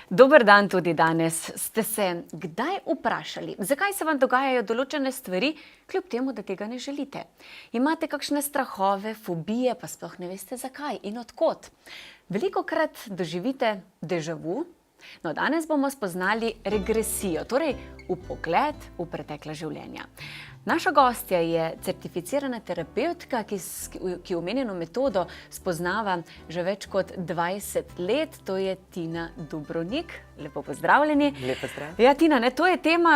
Dober dan tudi danes. Ste se kdaj vprašali, zakaj se vam dogajajo določene stvari, kljub temu, da tega ne želite? Imate kakšne strahove, fobije, pa sploh ne veste zakaj in od kod? Velikokrat doživite déjà vu. No, danes bomo spoznali regresijo, torej vpogled v pretekla življenja. Naša gostja je certificirana terapevtka, ki omenjeno metodo spoznava že več kot 20 let. To je Tina Dubrovnik. Lepo pozdravljeni. Lep pozdrav. Ja, Tina, to je tema,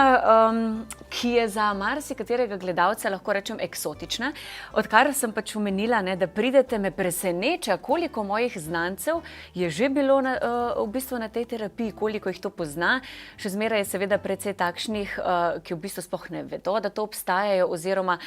ki je za marsikaterega gledalca, lahko rečem, eksotična. Odkar sem pač omenila, da pridete, me preseneča, koliko mojih znancev je že bilo v bistvu na tej terapiji, koliko jih to pozna. Še zmeraj je seveda precej takšnih, ki v bistvu sploh ne vedo, da to obstajajo, oziroma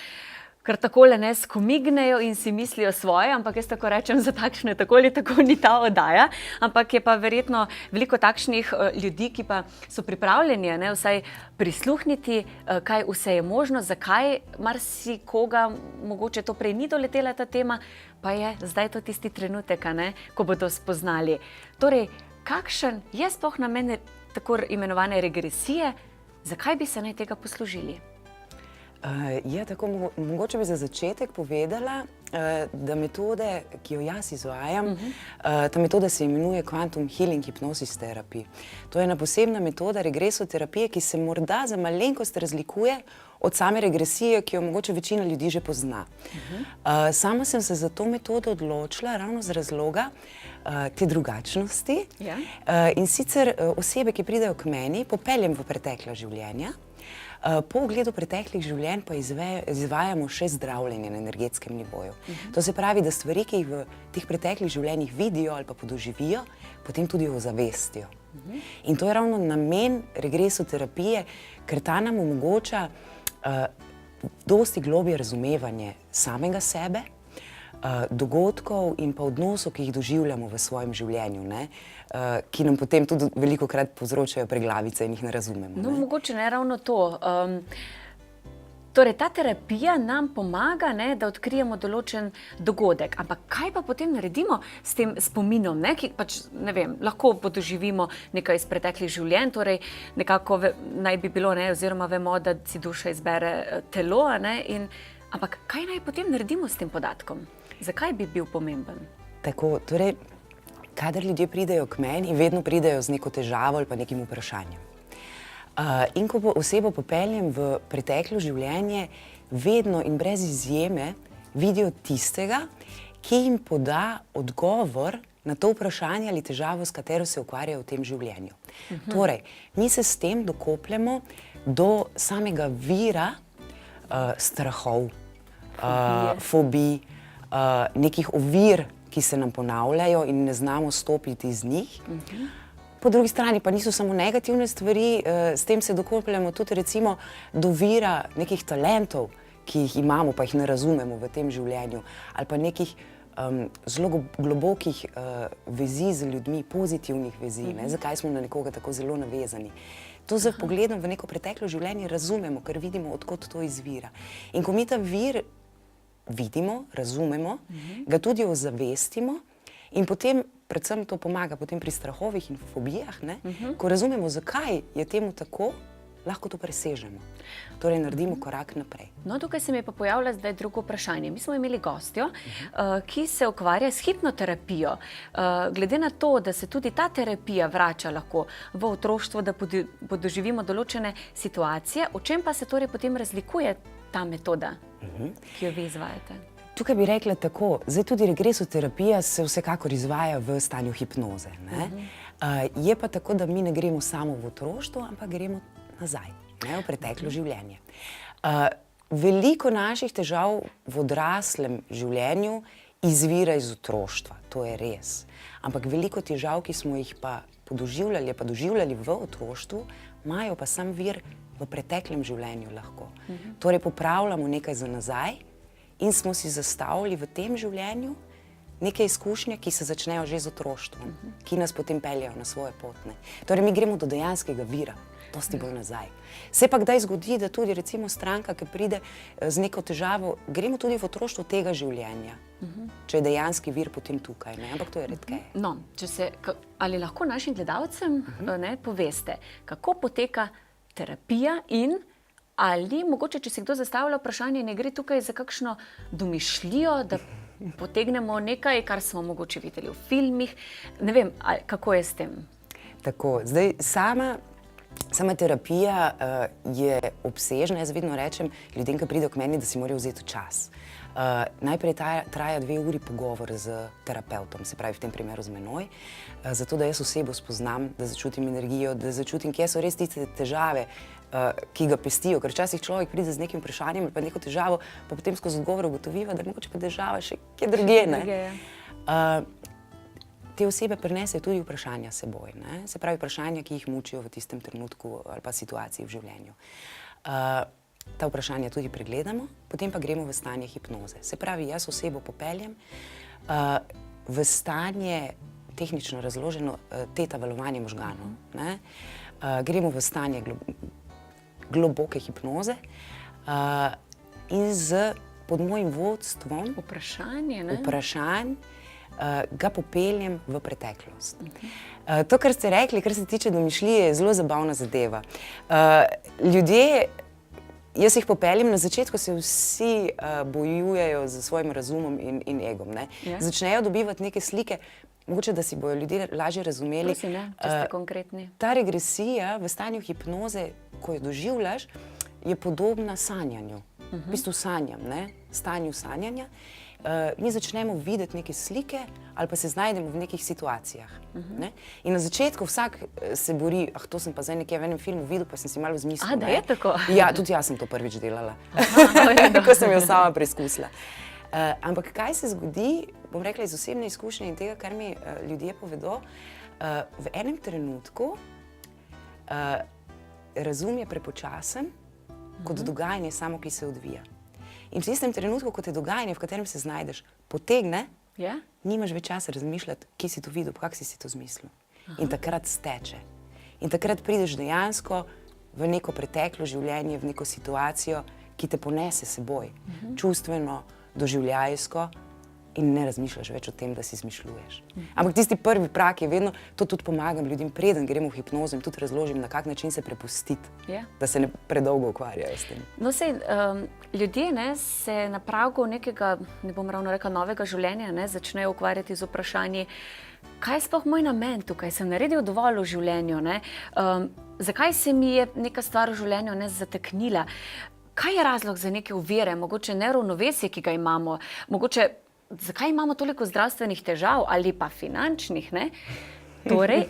kar takole skomignejo in si mislijo svoje, ampak jaz tako rečem, za takšne tako ali tako ni ta oddaja, ampak je pa verjetno veliko takšnih ljudi, ki pa so pripravljeni vsaj prisluhniti, kaj vse je možno, zakaj marsikoga mogoče to prej ni doletela ta tema, pa je zdaj to tisti trenutek, ko bodo spoznali. Torej, kakšen je sploh namen tako imenovane regresije, zakaj bi se naj tega poslužili? Tako mogoče bi za začetek povedala, da metode, ki jo jaz izvajam, ta metoda se imenuje Quantum Healing Hypnosis Therapy. To je ena posebna metoda regresoterapije, ki se morda za malenkost razlikuje od same regresije, ki jo mogoče večina ljudi že pozna. Sama sem se za to metodo odločila ravno z razloga te drugačnosti. In sicer osebe, ki pridejo k meni, popeljem v pretekla življenja. Po ogledu preteklih življenj pa izvajamo še zdravljenje na energetskem nivoju. To se pravi, da stvari, ki jih v teh preteklih življenjih vidijo ali pa podoživijo, potem tudi ozavestijo. In to je ravno namen regresoterapije, ker ta nam omogoča dosti globlje razumevanje samega sebe, dogodkov in pa odnosov, ki jih doživljamo v svojem življenju, ki nam potem tudi velikokrat povzročajo preglavice in jih ne razumemo. No, mogoče ne ravno to. Torej, ta terapija nam pomaga, da odkrijemo določen dogodek. Ampak kaj pa potem naredimo s tem spominom, ki pač, ne vem, lahko podoživimo nekaj iz preteklih življenj, torej nekako naj bi bilo, oziroma vemo, da si duša izbere telo, ampak kaj naj potem naredimo s tem podatkom? Zakaj bi bil pomemben? Tako, torej, kadar ljudje pridejo k meni, vedno pridejo z neko težavo ali pa nekim vprašanjem. In ko osebo popeljem v preteklo življenje, vedno in brez izjeme vidijo tistega, ki jim poda odgovor na to vprašanje ali težavo, s katero se ukvarjajo v tem življenju. Torej, mi se s tem dokopljemo do samega vira strahov, fobij, nekih ovir, ki se nam ponavljajo in ne znamo stopiti iz njih. Po drugi strani pa niso samo negativne stvari, s tem se dokopljamo tudi recimo do vira nekih talentov, ki jih imamo, pa jih ne razumemo v tem življenju, ali pa nekih zelo globokih vezi z ljudmi, pozitivnih vezi, zakaj smo na nekoga tako zelo navezani. To z pogledom v neko preteklo življenje razumemo, ker vidimo, od kod to izvira. In ko mi ta vir vidimo, razumemo, ga tudi ozavestimo in potem, predvsem to pomaga potem pri strahovih in fobijah, ko razumemo, zakaj je temu tako, lahko to presežemo. Torej, naredimo korak naprej. No, tukaj se mi je pa pojavila zdaj drugo vprašanje. Mi smo imeli gostjo, ki se ukvarja s hipnoterapijo. Glede na to, da se tudi ta terapija vrača lahko v otroštvo, da podoživimo določene situacije, v čem pa se torej potem razlikuje ta metoda, ki jo vi izvajate? Tukaj bi rekla tako, zdaj tudi regresoterapija se vsekakor izvaja v stanju hipnoze. Je pa tako, da mi ne gremo samo v otroštvo, ampak gremo nazaj, v preteklo življenje. Veliko naših težav v odraslem življenju izvira iz otroštva, to je res. Ampak veliko težav, ki smo jih pa doživljali v otroštvu, imajo pa sam vir v preteklem življenju lahko. Torej, popravljamo nekaj za nazaj in smo si zastavili v tem življenju neke izkušnje, ki se začnejo že z otroštvom, ki nas potem peljejo na svoje potne. Torej, mi gremo do dejanskega vira, dosti bolj nazaj. Se pa kdaj zgodi, da tudi recimo stranka, ki pride z neko težavo, gremo tudi v otroštvo tega življenja, če je dejanski vir potem tukaj, ne? Ampak to je redkeje. No, ali lahko našim gledalcem poveste, kako poteka terapija in ali mogoče, če si kdo zastavlja vprašanje, ne gre tukaj za kakšno domišljijo, da potegnemo nekaj, kar smo mogoče videli v filmih. Ne vem, kako je s tem? Tako, zdaj sama terapija je obsežna. Jaz vedno rečem ljudem, ki pridejo k meni, da si morajo vzeti čas. Najprej traja 2 uri pogovor z terapeutom, se pravi v tem primeru z menoj, zato da jaz osebo spoznam, da začutim energijo, da začutim, kje so res tiste težave, ki ga pestijo. Ker včasih človek pride z nekim vprašanjem ali pa neko težavo, pa potem skozi odgovor ugotoviva, da mogoče pa težava še kje drugje, ne? Te osebe prinesejo tudi vprašanja s seboj, ne? Se pravi vprašanja, ki jih mučijo v tistem trenutku ali pa situaciji v življenju. Ta vprašanja tudi pregledamo, potem pa gremo v stanje hipnoze. Se pravi, jaz osebo popeljem v stanje, tehnično razloženo, teta valovanje možganov, ne? Gremo v stanje globoke hipnoze in pod mojim vodstvom vprašanj ga popeljem v preteklost. To, kar ste rekli, kar se tiče domišljije, je zelo zabavna zadeva. Ljudje, jaz jih popeljem, na začetku se vsi bojujejo z svojim razumom in egom, ne? Začnejo dobivati neke slike, mogoče, da si bojo ljudje lažje razumeli. Prosim, če ste konkretni. Ta regresija v stanju hipnoze, ko jo doživljaš, je podobna sanjanju. V bistvu sanjam, ne? Stanju sanjanja. Mi začnemo videti neke slike ali pa se znajdemo v nekih situacijah. Ne? In na začetku vsak se bori, to sem pa zdaj nekje v enem filmu videl, pa sem si malo zmislil. Da je tako? Ja, tudi jaz sem to prvič delala, ko sem jo sama preizkusila. Ampak kaj se zgodi, bom rekla iz osebne izkušnje in tega, kar mi ljudje povedo, v enem trenutku razum je prepočasen kot dogajanje samo, ki se odvija. In v tistem trenutku, ko te dogajanje, v katerem se znajdeš, potegne, nimaš več časa razmišljati, kje si to videl, kako si to zmislil. In takrat steče. In takrat prideš dejansko v neko preteklo življenje, v neko situacijo, ki te ponese s seboj, čustveno, doživljajsko, in ne razmišljaš več o tem, da si izmišljuješ. Ampak tisti prvi prak je vedno, to tudi pomagam ljudem, preden gremo v hipnozo in tudi razložim, na kak način se prepustiti, da se ne predolgo ukvarjajo s tem. No, sej, ljudje se na pragu nekega, ne bom ravno rekla, novega življenja začnejo ukvarjati z vprašanji, kaj je sploh moj namen tukaj, sem naredil dovolj v življenju, zakaj se mi je neka stvar v življenju zateknila, kaj je razlog za neke ovire, mogoče neravnovesje, ki ga imamo, mogoče zakaj imamo toliko zdravstvenih težav ali pa finančnih, ne? Torej,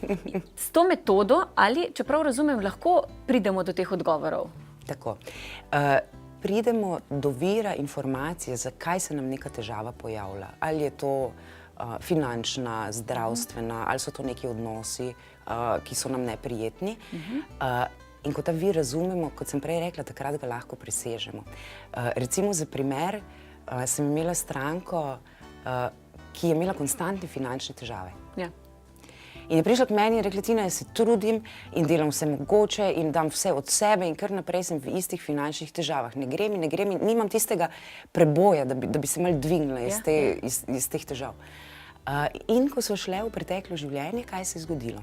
s to metodo ali, čeprav razumem, lahko pridemo do teh odgovorov. Tako. Pridemo do vira informacije, zakaj se nam neka težava pojavlja. Ali je to finančna, zdravstvena, ali so to neki odnosi, ki so nam neprijetni. In ko ta vir razumemo, kot sem prej rekla, takrat ga lahko presežemo. Recimo za primer, sem imela stranko, ki je imela konstantne finančne težave. In je prišla k meni in rekla, Tina, jaz se trudim in delam vse mogoče in dam vse od sebe in kar naprej sem v istih finančnih težavah. Ne gre mi, nimam tistega preboja, da bi se malo dvignila iz teh težav. In ko so šle v preteklo življenje, kaj se je zgodilo?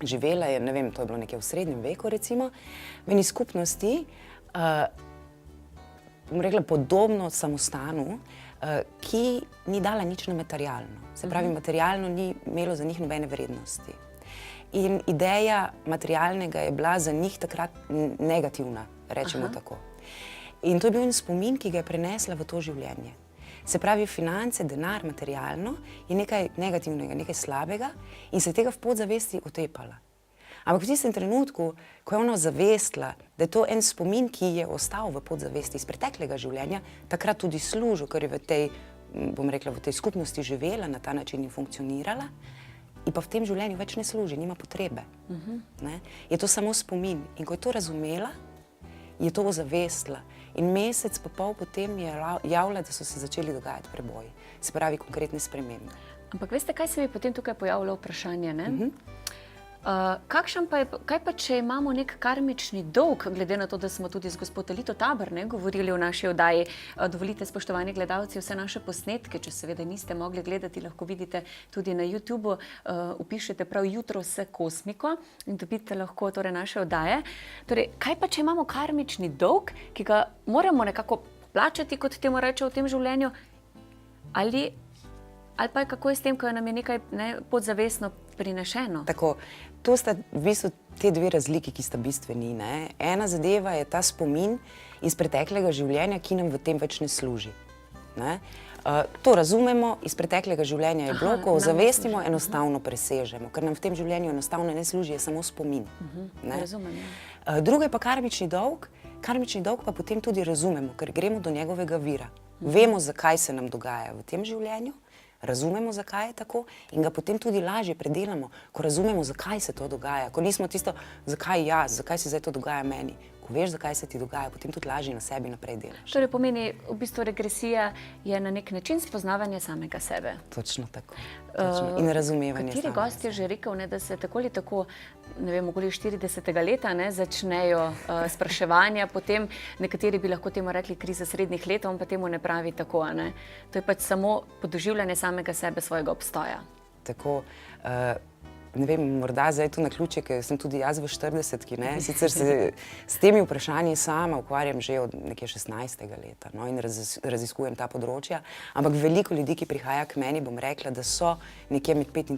Živela je, ne vem, to je bilo nekje v srednjem veku recimo, v eni skupnosti, bom rekla, podobno samostanu, ki ni dala nič na materialno. Se pravi, materialno ni imelo za njih nobene vrednosti. In ideja materialnega je bila za njih takrat negativna, rečemo tako. In to je bil en spomin, ki ga je prenesla v to življenje. Se pravi, finance, denar, materialno je nekaj negativnega, nekaj slabega in se tega v podzavesti otepala. Ampak v tistem trenutku, ko je ona zavestila, da je to en spomin, ki je ostal v podzavesti iz preteklega življenja, takrat tudi služil, ker je v tej, bom rekla, v tej skupnosti živela, na ta način in funkcionirala, in pa v tem življenju več ne služi, nima potrebe. Je to samo spomin. In ko je to razumela, je to ozavestila. In mesec pa pol potem je javila, da so se začeli dogajati preboji, se pravi konkretne spremembe. Ampak veste, kaj se mi potem tukaj pojavilo vprašanje, ne? Kaj pa, če imamo nek karmični dolg, glede na to, da smo tudi z gospod Elito Tabor govorili v naši oddaji. Dovolite, spoštovani gledalci, vse naše posnetke, če seveda niste mogli gledati, lahko vidite tudi na YouTubeu, vpišete prav Jutro s Kosmiko in dobite lahko torej naše oddaje. Torej, kaj pa, če imamo karmični dolg, ki ga moramo nekako plačati, kot temu reče v tem življenju, ali pa kako je s tem, ko nam je nekaj podzavestno prinešeno? Tako, to sta v bistvu te dve razliki, ki sta bistveni, ne. Ena zadeva je ta spomin iz preteklega življenja, ki nam v tem več ne služi, ne. To razumemo, iz preteklega življenja je bilo, ko ozavestimo, enostavno presežemo, ker nam v tem življenju enostavno ne služi, je samo spomin. Razumem, ja. Drugo je pa karmični dolg pa potem tudi razumemo, ker gremo do njegovega vira. Vemo, zakaj se nam dogaja v tem življenju, razumemo, zakaj je tako in ga potem tudi lažje predelamo, ko razumemo, zakaj se to dogaja, ko nismo tisto, zakaj jaz, zakaj se zdaj to dogaja meni. Ko veš, zakaj se ti dogaja, potem tudi lažje na sebi naprej delaš. Torej pomeni, v bistvu regresija je na nek način spoznavanje samega sebe. Točno tako. In razumevanje samega sebe. Kateri gost je že rekel, da se tako ali tako, ne vem, okoli 40. leta začnejo spraševanja, potem nekateri bi lahko temu rekli kriza srednjih let, on pa temu ne pravi tako, ne. To je pač samo podoživljanje samega sebe, svojega obstoja. Tako, ne vem, morda zdaj tu naključje, ker sem tudi jaz v 40-ki, ne, sicer se s temi vprašanji sama ukvarjam že od nekje 16. leta, no, in raziskujem ta področja, ampak veliko ljudi, ki prihaja k meni, bom rekla, da so nekje med 35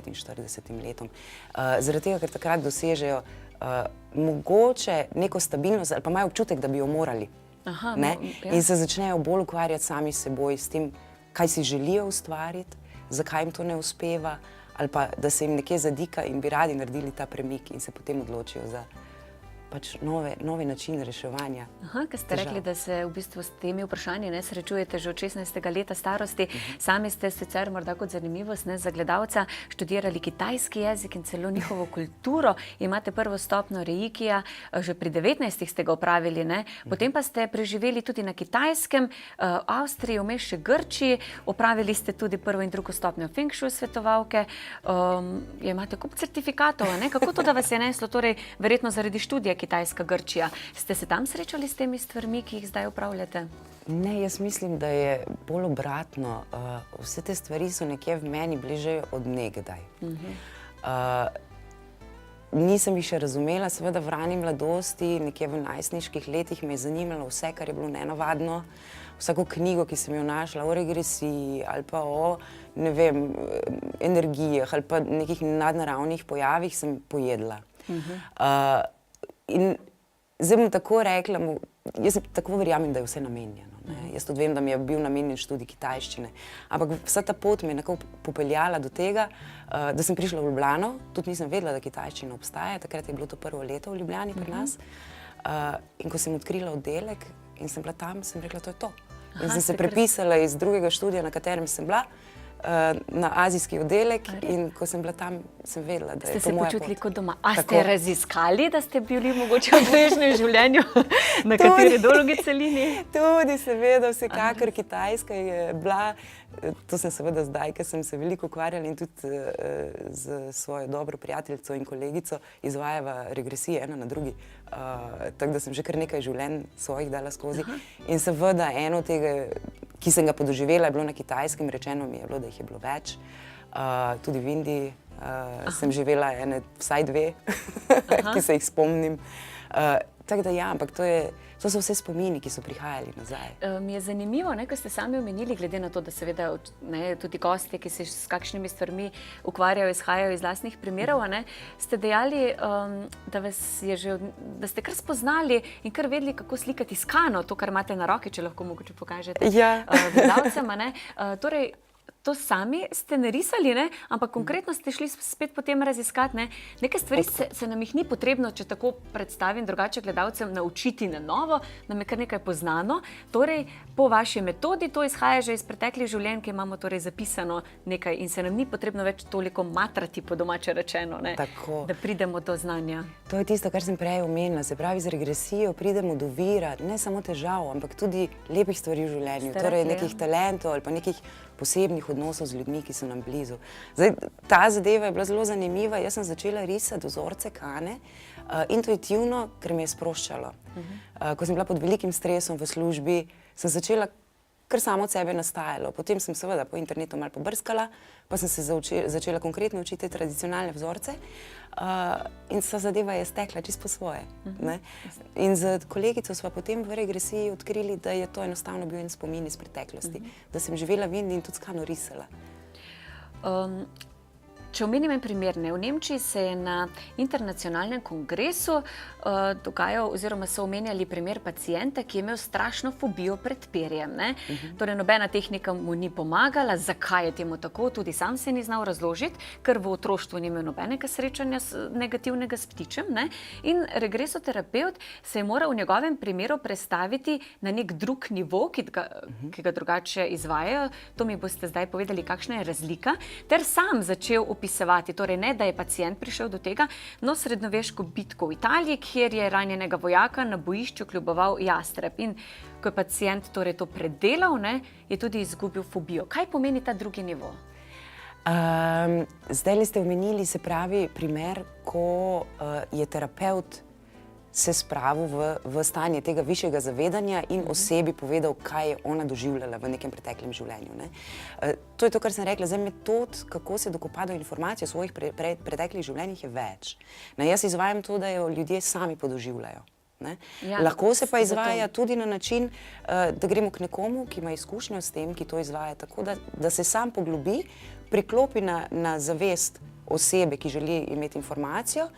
in 45 letom. Zaradi tega, ker takrat dosežejo mogoče neko stabilnost ali pa imajo občutek, da bi jo morali, ne, in se začnejo bolj ukvarjati sami s seboj, s tem, kaj si želijo ustvariti, zakaj jim to ne uspeva, ali pa da se jim nekje zadika in bi radi naredili ta premik in se potem odločijo za pač nove načine reševanja. Ker ste rekli, da se v bistvu s temi vprašanji srečujete že od 16. leta starosti. Sami ste sicer morda kot zanimivost za gledalca študirali kitajski jezik in celo njihovo kulturo. Imate prvo stopnjo reikija, že pri 19 ste ga opravili, ne? Potem pa ste preživeli tudi na Kitajskem, Avstriji, vmes še Grčiji, opravili ste tudi prvo in drugo stopnjo Feng Shui svetovalke. Imate kup certifikatov, ne? Kako to, da vas je neslo, torej verjetno zaradi študija Kitajska, Grčija. Ste se tam srečali s temi stvarmi, ki jih zdaj upravljate? Ne, jaz mislim, da je bolj obratno. Vse te stvari so nekje v meni bliže od nekdaj. Nisem jih še razumela, seveda v rani mladosti, nekje v najstniških letih me je zanimalo vse, kar je bilo nenavadno. Vsako knjigo, ki sem jo našla o regresiji ali pa o, ne vem, energijah ali pa nekih nadnaravnih pojavih, sem pojedla. In zdaj bom tako rekla, jaz tako verjamem, da je vse namenjeno. Jaz tudi vem, da mi je bil namenjen študij kitajščine, ampak vsa ta pot me je nekako popeljala do tega, da sem prišla v Ljubljano, tudi nisem vedela, da kitajščina obstaja, takrat je bilo to prvo leto v Ljubljani pri nas. In ko sem odkrila oddelek in sem bila tam, sem rekla, to je to. In sem se prepisala iz drugega študija, na katerem sem bila, na azijski oddelek in ko sem bila tam, sem vedela, da je to moja pot. Ste se počutili kot doma. A ste raziskali, da ste bili mogoče v prejšnjem življenju na kateri drugi celini? Tudi seveda, vsekakor Kitajska je bila, to sem seveda zdaj, ker sem se veliko ukvarjala in tudi z svojo dobro prijateljico in kolegico izvajava regresije ena na drugi. Tako da sem že kar nekaj življenj svojih dala skozi. In seveda eno tega, ki sem ga podoživela, je bilo na Kitajskem, rečeno mi je bilo, da jih je bilo več. Tudi v Indiji sem živela vsaj 2, ki se jih spomnim. Tako da ja, ampak to so vse spomini, ki so prihajali nazaj. Mi je zanimivo, ko ste sami omenili, glede na to, da seveda tudi gostje, ki se s kakšnimi stvarmi ukvarjajo, izhajajo iz lastnih primerov, ste dejali, da ste kar spoznali in kar vedeli, kako slikati skano, to, kar imate na roki, če lahko mogoče pokažete gledalcem. Torej, to sami ste narisali, ne? Ampak konkretno ste šli spet potem raziskati. Ne? Neke stvari se nam jih ni potrebno, če tako predstavim drugače gledalcem, naučiti na novo, nam je kar nekaj poznano. Torej, po vaši metodi to izhaja že iz preteklih življenj, ki imamo torej zapisano nekaj in se nam ni potrebno več toliko matrati, po domače rečeno, ne? Da pridemo do znanja. To je tisto, kar sem prej omenila. Se pravi, z regresijo pridemo do vira, ne samo težav, ampak tudi lepih stvari v življenju. Torej, nekih talentov ali pa nekih posebnih odnosov z ljudmi, ki so nam blizu. Zdaj, ta zadeva je bila zelo zanimiva. Jaz sem začela risati vzorce kane, intuitivno, ker me je sproščalo. Ko sem bila pod velikim stresom v službi, sem začela kar samo od sebe nastajalo. Potem sem seveda po internetu malo pobrskala, pa sem se začela konkretno učiti tradicionalne vzorce in vsa zadeva je stekla čisto po svoje. In z kolegico sva potem v regresiji odkrili, da je to enostavno bil en spomin iz preteklosti, da sem živela v Indiji in tudi skano risala. Če omenim en primer, v Nemčiji se je na internacionalnem kongresu dogajal oziroma so omenjali primer pacienta, ki je imel strašno fobijo pred perjem. Torej, nobena tehnika mu ni pomagala. Zakaj je temu tako? Tudi sam se ni znal razložiti, ker v otroštvu ni imel nobenega srečanja negativnega s ptičem. In regresoterapeut se je moral v njegovem primeru prestaviti na nek drug nivo, ki ga drugače izvajajo. To mi boste zdaj povedali, kakšna je razlika. Ter sam začel opisovati, torej ne, da je pacient prišel do tega, no srednjeveško bitko v Italiji, kjer je ranjenega vojaka na bojišču kljuboval jastreb. In ko je pacient torej to predelal, je tudi izgubil fobijo. Kaj pomeni ta drugi nivo? Zdaj ste omenili, se pravi, primer, ko je terapeut se spravil v stanje tega višjega zavedanja in osebi povedal, kaj je ona doživljala v nekem preteklem življenju. To je to, kar sem rekla. Zdaj, metod, kako se dokopa do informacij o svojih preteklih življenjih, je več. Jaz izvajam to, da jo ljudje sami podoživljajo. Lahko se pa izvaja tudi na način, da gremo k nekomu, ki ima izkušnjo s tem, ki to izvaja, tako da se sam poglobi, priklopi na zavest osebe, ki želi imeti informacijo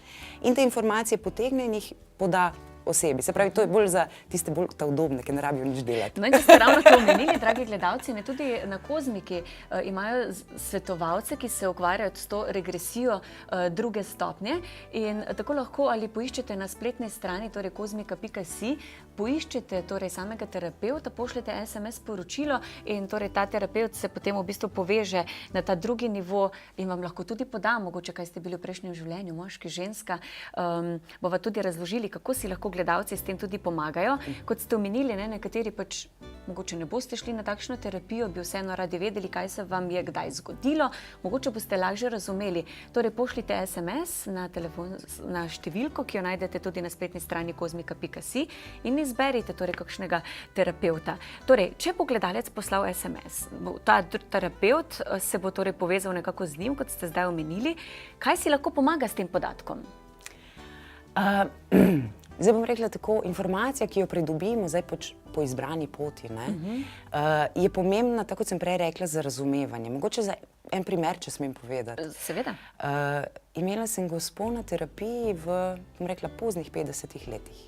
in te informacije potegne in jih poda osebi. Se pravi, to je bolj za tiste bolj udobne, ki ne rabijo nič delati. No in če ste ravno to omenili, dragi gledalci, tudi na Kozmiki imajo svetovalce, ki se ukvarjajo s to regresijo druge stopnje in tako lahko ali poiščete na spletni strani, torej kozmika.si, poiščete torej samega terapeuta, pošljete SMS sporočilo in torej ta terapeut se potem v bistvu poveže na ta drugi nivo in vam lahko tudi poda, mogoče kaj ste bili v prejšnjem življenju, moški, ženska, bova tudi razložili, kako si lahko gledalci s tem tudi pomagajo. Kot ste omenili, nekateri pač mogoče ne boste šli na takšno terapijo, bi vseeno radi vedeli, kaj se vam je kdaj zgodilo, mogoče boste lažje razumeli. Torej, pošljite SMS na številko, ki jo najdete tudi na spletni strani kozmika.si in izberite torej kakšnega terapeuta. Torej, če bo gledalec poslal SMS, ta terapeut se bo torej povezal nekako z njim, kot ste zdaj omenili. Kaj si lahko pomaga s tem podatkom? Zdaj bom rekla tako, informacija, ki jo pridobimo zdaj po izbrani poti, je pomembna, tako kot sem prej rekla, za razumevanje. Mogoče za en primer, če smem povedati. Seveda. Imela sem gospo na terapiji v, bom rekla, poznih 50 letih.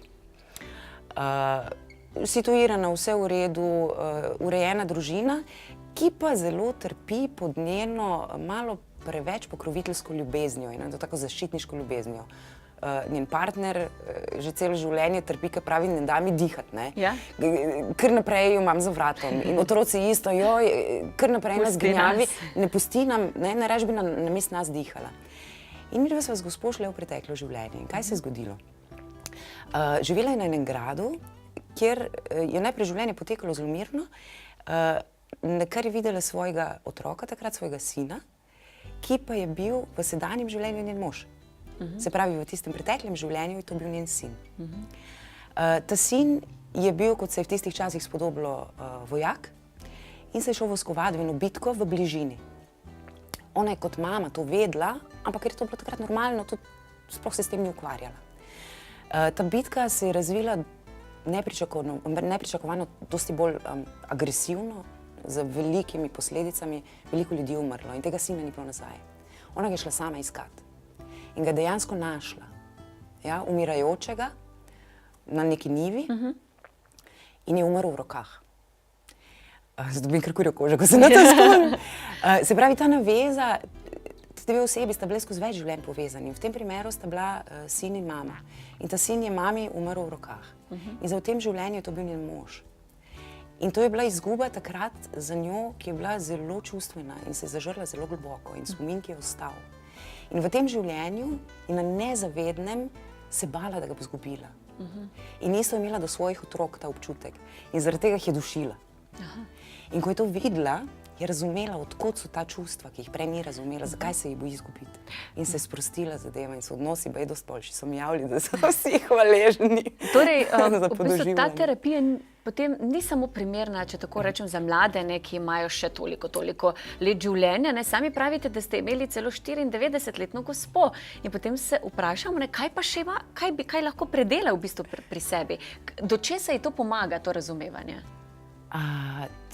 Situirana, vse v redu, urejena družina, ki pa zelo trpi pod njeno malo preveč pokroviteljsko ljubeznijo in tako zaščitniško ljubeznijo. Njen partner že celo življenje trpi, ker pravi, ne da mi dihati. Kar naprej jo imam za vratom. In otroci isto, kar naprej nas gnjavi, ne pusti nam, ne reč bi namesto nas dihala. In midva sva z gospo šle v preteklo življenje. In kaj se je zgodilo? Živela je na enem gradu, kjer je najprej življenje potekalo zelo mirno, kar je videla svojega otroka, takrat svojega sina, ki pa je bil v sedanjem življenju njen mož. Se pravi, v tistem preteklem življenju je to bil njen sin. Ta sin je bil, kot se je v tistih časih spodobilo, vojak in se je šel vojskovati v eno bitko v bližini. Ona je kot mama to vedela, ampak ker je to bilo takrat normalno, tudi sploh se s tem ni ukvarjala. Ta bitka se je razvila nepričakovano, dosti bolj agresivno, z velikimi posledicami, veliko ljudi je umrlo in tega sina ni bilo nazaj. Ona ga je šla sama iskat. In ga dejansko našla, umirajočega na neki njivi in je umrl v rokah. Zdaj dobim kar kurjo kožo, ko se na to spomnim. Se pravi, ta naveza, te dve osebi sta bile skozi več življenj povezani. V tem primeru sta bila sin in mama. In ta sin je mami umrl v rokah. In za v tem življenju je to bil njen mož. In to je bila izguba takrat za njo, ki je bila zelo čustvena in se je zažrla zelo globoko in spomin, ki je ostal. In v tem življenju in na nezavednem se bala, da ga bo izgubila. In niso imela do svojih otrok ta občutek. In zaradi tega jih je dušila. In ko je to videla, je razumela, odkot so ta čustva, ki jih prej ni razumela, zakaj se jih boji izgubiti. In se je sprostila zadeva in so odnosi bili dosti boljši. So mi javili, da so vsi hvaležni. Torej, v bistvu ta terapija potem ni samo primerna, če tako rečem, za mlade, ne, ki imajo še toliko let življenja. Ne. Sami pravite, da ste imeli celo 94-letno gospo. In potem se vprašamo, ne, kaj pa še ima, kaj lahko predela v bistvu pri sebi. Do česa ji to pomaga, to razumevanje?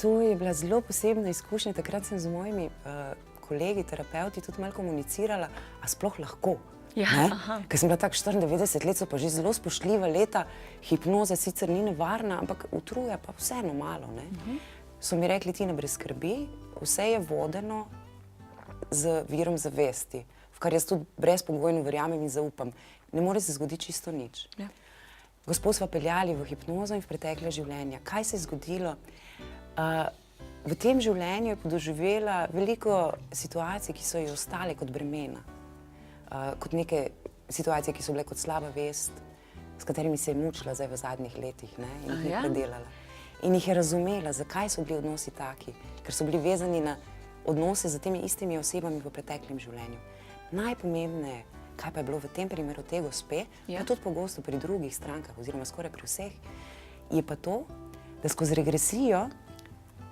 To je bila zelo posebna izkušnja. Takrat sem z mojimi kolegi, terapeuti tudi malo komunicirala, a sploh lahko. Ker sem bila tako 94 let, so pa že zelo spoštljiva leta, hipnoza sicer ni nevarna, ampak utruja pa vseeno malo. So mi rekli, Tina, brez skrbi, vse je vodeno z virom zavesti, v kar jaz tudi brezpogojno verjamem in zaupam. Ne more se zgoditi čisto nič. Gospod sva peljali v hipnozo in v pretekle življenja. Kaj se je zgodilo? V tem življenju je podoživela veliko situacij, ki so ji ostale kot bremena. Kot neke situacije, ki so bile kot slaba vest, s katerimi se je mučila zdaj v zadnjih letih, ne? In jih je predelala. In jih je razumela, zakaj so bili odnosi taki, ker so bili vezani na odnose z temi istimi osebami v preteklem življenju. Najpomembneje, kaj pa je bilo v tem primeru te gospe, pa tudi pogosto pri drugih strankah, oziroma skoraj pri vseh, je pa to, da skozi regresijo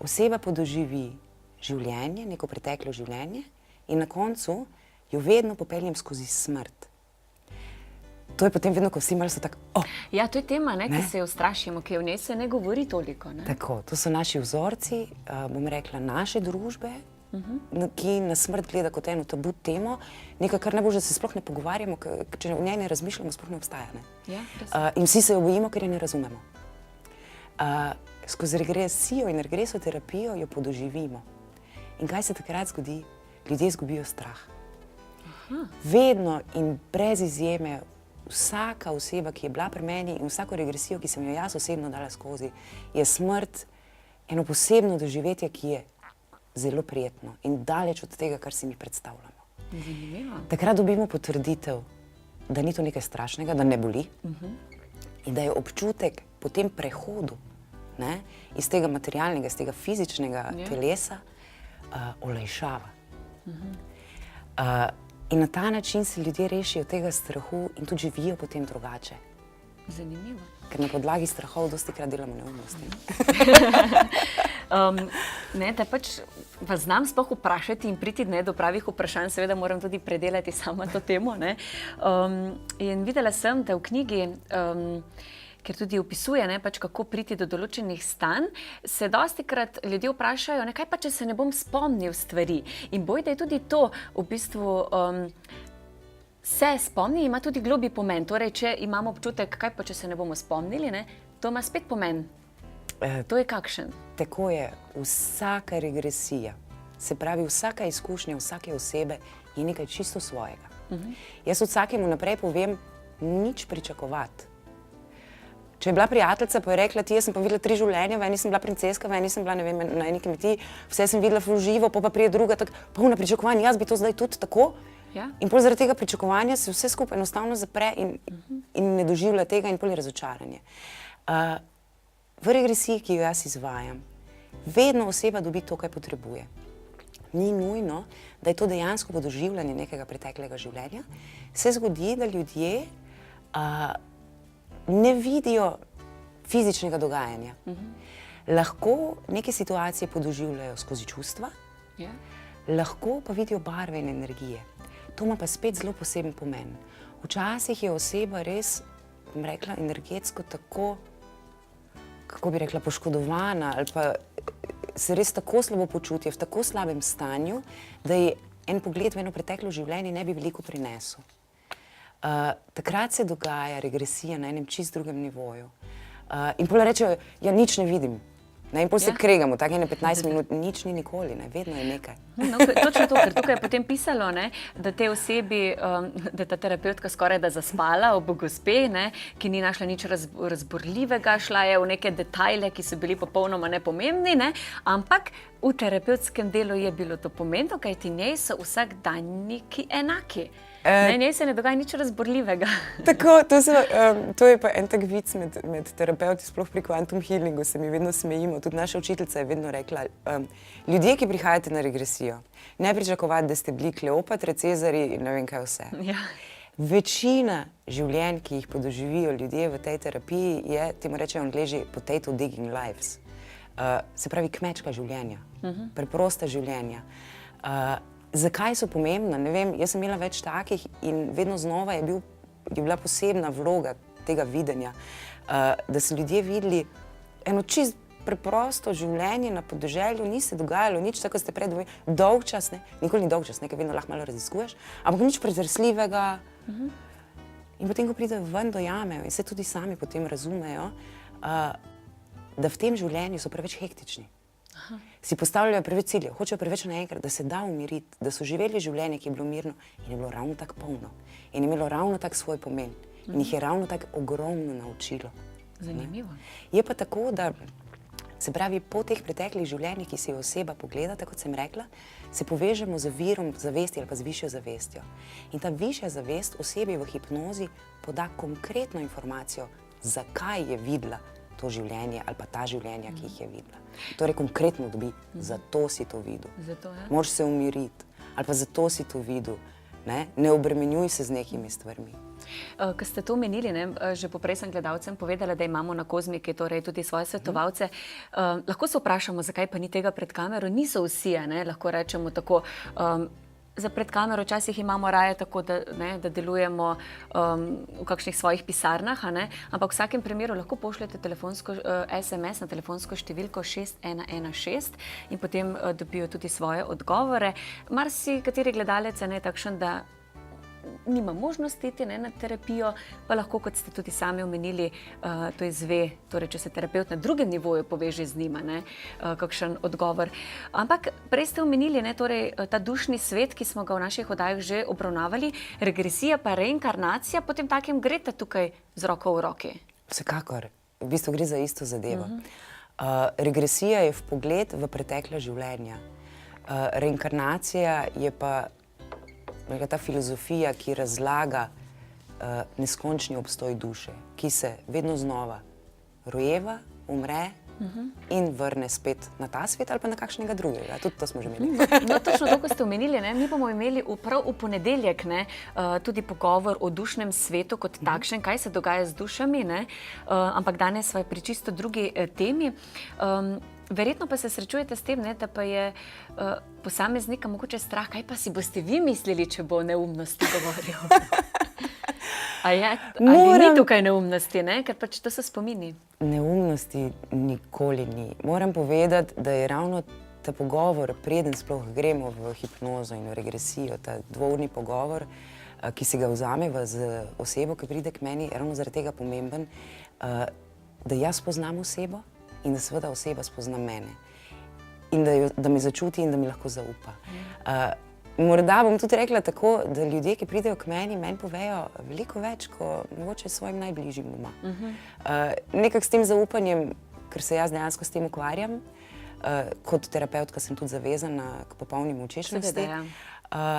oseba podoživi življenje, neko preteklo življenje in na koncu jo vedno popeljem skozi smrt. To je potem vedno, ko vsi malo so tako, Ja, to je tema, ne, ki se jo ustrašimo, ki o njej se ne govori toliko. Ne? Tako, to so naši vzorci, bom rekla, naše družbe, ki na smrt gleda kot eno tabu temo, nekaj, kar najbolj, da se sploh ne pogovarjamo, če o njej ne razmišljamo, sploh ne obstaja. Ne? In vsi se jo bojimo, ker je ne razumemo. Skozi regresijo in regresoterapijo jo podoživimo. In kaj se takrat zgodi? Ljudje izgubijo strah. Vedno in brez izjeme vsaka oseba, ki je bila pri meni in vsako regresijo, ki sem jo jaz osebno dala skozi, je smrt eno posebno doživetje, ki je zelo prijetno in daleč od tega, kar si mi predstavljamo. Zanimivo. Takrat dobimo potrditev, da ni to nekaj strašnega, da ne boli in da je občutek po tem prehodu, ne, iz tega materialnega, iz tega fizičnega telesa olajšava. In na ta način se ljudje rešijo tega strahu in tudi živijo potem drugače. Zanimivo. Ker na podlagi strahov dostikrat delamo neumnosti. Da pač vas znam sploh vprašati in priti do pravih vprašanj, seveda moram tudi predelati sama to temo. Ne? In videla sem, da v knjigi, ker tudi opisuje, ne, pač kako priti do določenih stanj, se dostikrat ljudje vprašajo, ne, kaj pa, če se ne bom spomnil stvari. In boj, da je tudi to v bistvu se spomni, ima tudi globlji pomen. Torej, če imamo občutek, kaj pa, če se ne bomo spomnili, ne, to ima spet pomen. To je kakšen? Tako je. Vsaka regresija, se pravi vsaka izkušnja vsake osebe je nekaj čisto svojega. Jaz vsakemu naprej povem, nič pričakovati. Če je bila prijateljica, pa je rekla, ti, jaz sem pa videla 3 življenja, v eni sem bila princeska, v eni sem bila, ne vem, na eni kmetiji, vse sem videla v živo, pa prije druga, tako polna pričakovanja, jaz bi to zdaj tudi tako. In pol zaradi tega pričakovanja se vse skupaj enostavno zapre in ne doživlja tega in pol je razočaranje. V regresiji, ki jo jaz izvajam, vedno oseba dobi to, kaj potrebuje. Ni nujno, da je to dejansko podoživljanje nekega preteklega življenja. Se zgodi, da ljudje ne vidijo fizičnega dogajanja. Lahko neke situacije podoživljajo skozi čustva, lahko pa vidijo barve in energije. To ima pa spet zelo poseben pomen. Včasih je oseba res, bom rekla, energetsko tako, kako bi rekla, poškodovana ali pa se res tako slabo počuti, v tako slabem stanju, da je en pogled v eno preteklo življenje ne bi veliko prinesel. Takrat se dogaja regresija na enem čist drugem nivoju. In potem rečejo, ja, nič ne vidim. Ne, in potem se Ja. kregamo, tako je na 15 minut, nič ni nikoli, ne, vedno je nekaj. No, točno to, ker tukaj je potem pisalo, ne, da te osebi, da je ta terapevtka skoraj da zaspala ob gospe, ne, ki ni našla nič razborljivega, šla je v neke detajle, ki so bili popolnoma nepomembni, ne, ampak v terapevtskem delu je bilo to pomembno, kajti njej so vsakdanjiki enaki. Njej se ne dogaja nič razborljivega. Tako, to je pa en tak vic med terapeuti, sploh pri quantum healingu se mi vedno smejimo. Tudi naša učiteljica je vedno rekla, ljudje, ki prihajate na regresijo, ne pričakovati, da ste bili Kleopatre, Cezarji in ne vem kaj vse. Ja. Večina življenj, ki jih podoživijo ljudje v tej terapiji, je, temu rečejo Angleži, potato digging lives. Se pravi kmečka življenja, preprosta življenja. Zakaj so pomembna? Ne vem, jaz sem imela več takih in vedno znova je bila posebna vloga tega videnja, da so ljudje videli eno čist preprosto življenje na podeželju, ni se dogajalo nič, tako ste prej dolgčas, ne, nikoli ni dolgčas, nekaj vedno lahko malo raziskuješ, ampak nič pretresljivega. In potem, ko pridejo ven, dojamejo in se tudi sami potem razumejo, da v tem življenju so preveč hektični. Si postavljajo preveč ciljev, hočejo preveč naenkrat, da se da umiriti, da so živeli življenje, ki je bilo mirno in je bilo ravno tako polno in je imelo ravno tak svoj pomen in jih je ravno tako ogromno naučilo. Zanimivo. Je pa tako, da se pravi, po teh preteklih življenjih, ki si jo oseba pogleda, tako kot sem rekla, se povežemo z virom zavesti ali pa z višjo zavestjo. In ta višja zavest osebi v hipnozi poda konkretno informacijo, zakaj je videla to življenje ali pa ta življenja, ki jih je videla. Torej konkretno dobi, zato si to videl. Zato, ja. Moraš se umiriti ali pa zato si to videl. Ne obremenjuj se z nekimi stvarmi. Ko ste to omenili, že poprej sem gledalcem povedala, da imamo na Kozmiki torej tudi svoje svetovalce. Lahko se vprašamo, zakaj pa ni tega pred kamero. Niso vsi, lahko rečemo tako. Za pred kamero včasih imamo raje tako, da delujemo v kakšnih svojih pisarnah, ampak v vsakem primeru lahko pošljete telefonsko SMS na telefonsko številko 6116 in potem dobijo tudi svoje odgovore. Marsikateri gledalec je takšen, da nima možnosti iti na terapijo, pa lahko, kot ste tudi sami omenili, to izve, torej če se terapeut na drugem nivoju poveže z njima, kakšen odgovor. Ampak prej ste omenili, torej ta dušni svet, ki smo ga v naših oddajah že obravnavali, regresija pa reinkarnacija, potem takem greste tukaj z roko v roki. Vsekakor, v bistvu gre za isto zadevo. Regresija je vpogled v pretekla življenja. Reinkarnacija je pa ta filozofija, ki razlaga neskončni obstoj duše, ki se vedno znova rojeva, umre in vrne spet na ta svet ali pa na kakšnega drugega. Tudi to smo že imeli. No, točno to, ko ste omenili, mi bomo imeli prav v ponedeljek tudi pogovor o dušnem svetu kot takšen, kaj se dogaja z dušami, ampak danes sva pri čisto drugi temi. Verjetno pa se srečujete s tem, da pa je posameznika mogoče strah, kaj pa si boste vi mislili, če bo o neumnosti govoril. Ali ni tukaj neumnosti, ker pač to so spomini? Neumnosti nikoli ni. Moram povedati, da je ravno ta pogovor, preden sploh gremo v hipnozo in v regresijo, ta dvourni pogovor, ki se ga vzameva z osebo, ki pride k meni, je ravno zaradi tega pomemben, da jaz poznam osebo in da seveda oseba spozna mene. In da me začuti in da mi lahko zaupa. Morda bom tudi rekla tako, da ljudje, ki pridejo k meni povejo veliko več, kot mogoče svojim najbližjim doma. Nekako s tem zaupanjem, ker se jaz dejansko s tem ukvarjam, kot terapeutka sem tudi zavezana k popolni molčečnosti.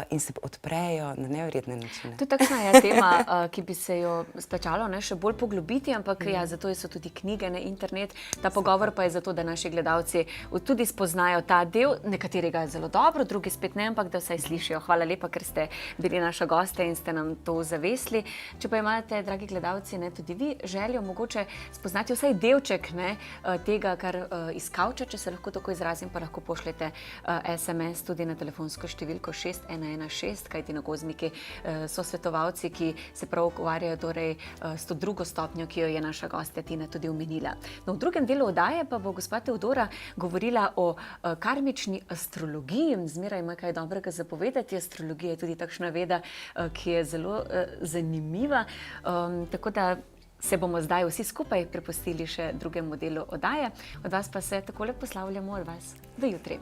In se odprejo na neverjetne načine. To je takšna tema, ki bi se jo splačalo še bolj poglobiti, ampak zato so tudi knjige, internet. Ta pogovor pa je zato, da naši gledalci tudi spoznajo ta del, nekateri ga zelo dobro, drugi spet ne, ampak da vsaj slišijo. Hvala lepa, ker ste bili naša gosta in ste nam to zavesli. Če pa imate, dragi gledalci, tudi vi željo mogoče spoznati vsaj delček tega, kar iz kavča, če se lahko tako izrazim, pa lahko pošljete SMS tudi na telefonsko številko 6116, kajti na Kozmiki so svetovalci, ki se prav ukvarjajo torej s to drugo stopnjo, ki jo je naša gostja Tina tudi omenila. No, v drugem delu oddaje pa bo gospa Teodora govorila o karmični astrologiji. Zmeraj ima kaj dobrega zapovedati. Astrologija je tudi takšna veda, ki je zelo zanimiva. Tako da se bomo zdaj vsi skupaj prepustili še drugemu delu oddaje. Od vas pa se takole poslavljamo od vas do jutri.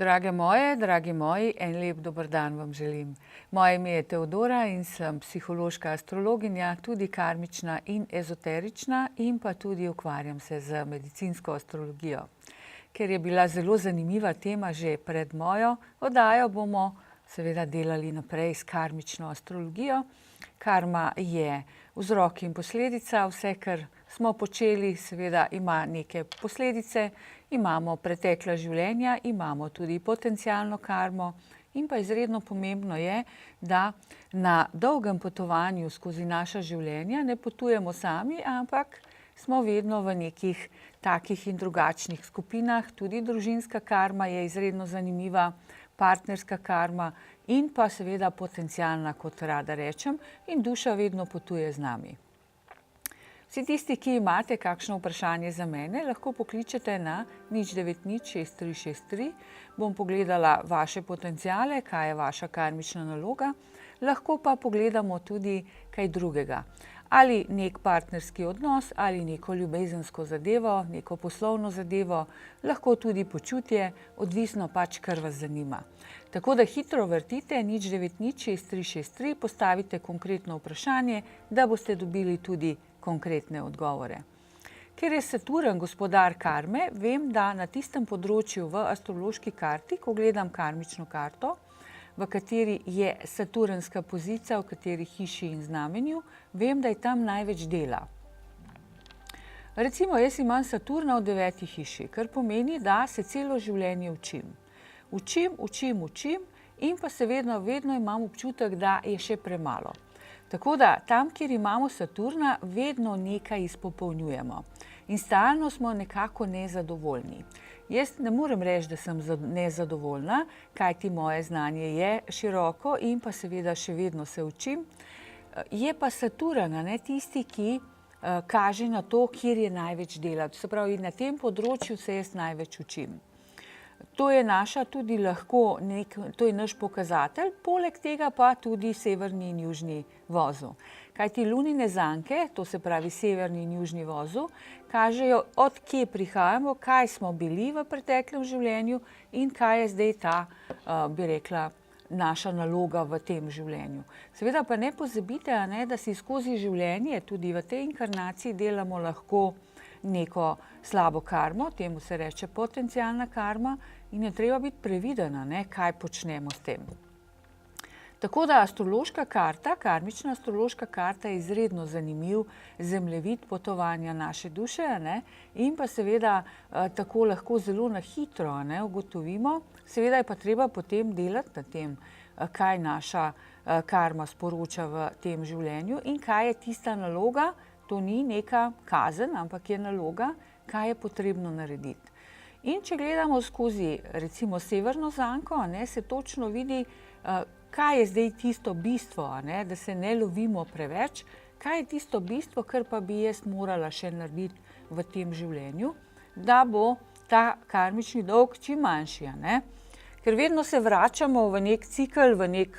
Drage moje, dragi moji, en lep dober dan vam želim. Moje ime je Teodora in sem psihološka astrologinja, tudi karmična in ezoterična in pa tudi ukvarjam se z medicinsko astrologijo. Ker je bila zelo zanimiva tema že pred mojo oddajo, bomo seveda delali naprej s karmično astrologijo. Karma je vzrok in posledica, vse, kar smo počeli, seveda ima neke posledice, imamo pretekla življenja, imamo tudi potencialno karmo in pa izredno pomembno je, da na dolgem potovanju skozi naša življenja ne potujemo sami, ampak smo vedno v nekih takih in drugačnih skupinah. Tudi družinska karma je izredno zanimiva, partnerska karma in pa seveda potencialna, kot rada rečem, in duša vedno potuje z nami. Vsi tisti, ki imate kakšno vprašanje za mene, lahko pokličete na 090 6363. Bom pogledala vaše potenciale, kaj je vaša karmična naloga. Lahko pa pogledamo tudi kaj drugega. Ali nek partnerski odnos, ali neko ljubezensko zadevo, neko poslovno zadevo, lahko tudi počutje, odvisno pač, kar vas zanima. Tako da hitro vrtite 090 6363, postavite konkretno vprašanje, da boste dobili tudi konkretne odgovore. Ker je Saturn gospodar karme, vem, da na tistem področju v astrološki karti, ko gledam karmično karto, v kateri je saturnska pozicija, v kateri hiši in znamenju, vem, da je tam največ dela. Recimo, jaz imam Saturna v 9. hiši, kar pomeni, da se celo življenje učim. Učim in pa se vedno imam občutek, da je še premalo. Tako da tam, kjer imamo Saturna, vedno nekaj izpopolnjujemo. In stalno smo nekako nezadovoljni. Jaz ne morem reči, da sem nezadovoljna, kajti moje znanje je široko in pa seveda še vedno se učim. Je pa Saturn, tisti, ki kaže na to, kjer je največ dela. Se pravi, na tem področju se jaz največ učim. To je naša tudi lahko, to je naš pokazatelj, poleg tega pa tudi severni in južni vozu. Kajti lunine zanke, to se pravi severni in južni vozu, kažejo, od kje prihajamo, kaj smo bili v preteklem življenju in kaj je zdaj ta, bi rekla, naša naloga v tem življenju. Seveda pa ne pozabite, da si skozi življenje, tudi v tej inkarnaciji, delamo lahko neko slabo karmo, temu se reče potencialna karma, in je treba biti previdena, kaj počnemo s tem. Tako da astrološka karta, karmična astrološka karta je izredno zanimiv zemljevid potovanja naše duše, in pa seveda tako lahko zelo na hitro ugotovimo, seveda je pa treba potem delati na tem, kaj naša karma sporoča v tem življenju in kaj je tista naloga. To ni neka kazen, ampak je naloga, kaj je potrebno narediti. In če gledamo skozi recimo severno zanko, se točno vidi, kaj je zdaj tisto bistvo, da se ne lovimo preveč, kaj je tisto bistvo, kar pa bi jaz morala še narediti v tem življenju, da bo ta karmični dolg čim manjši. Ker vedno se vračamo v nek cikel, v nek,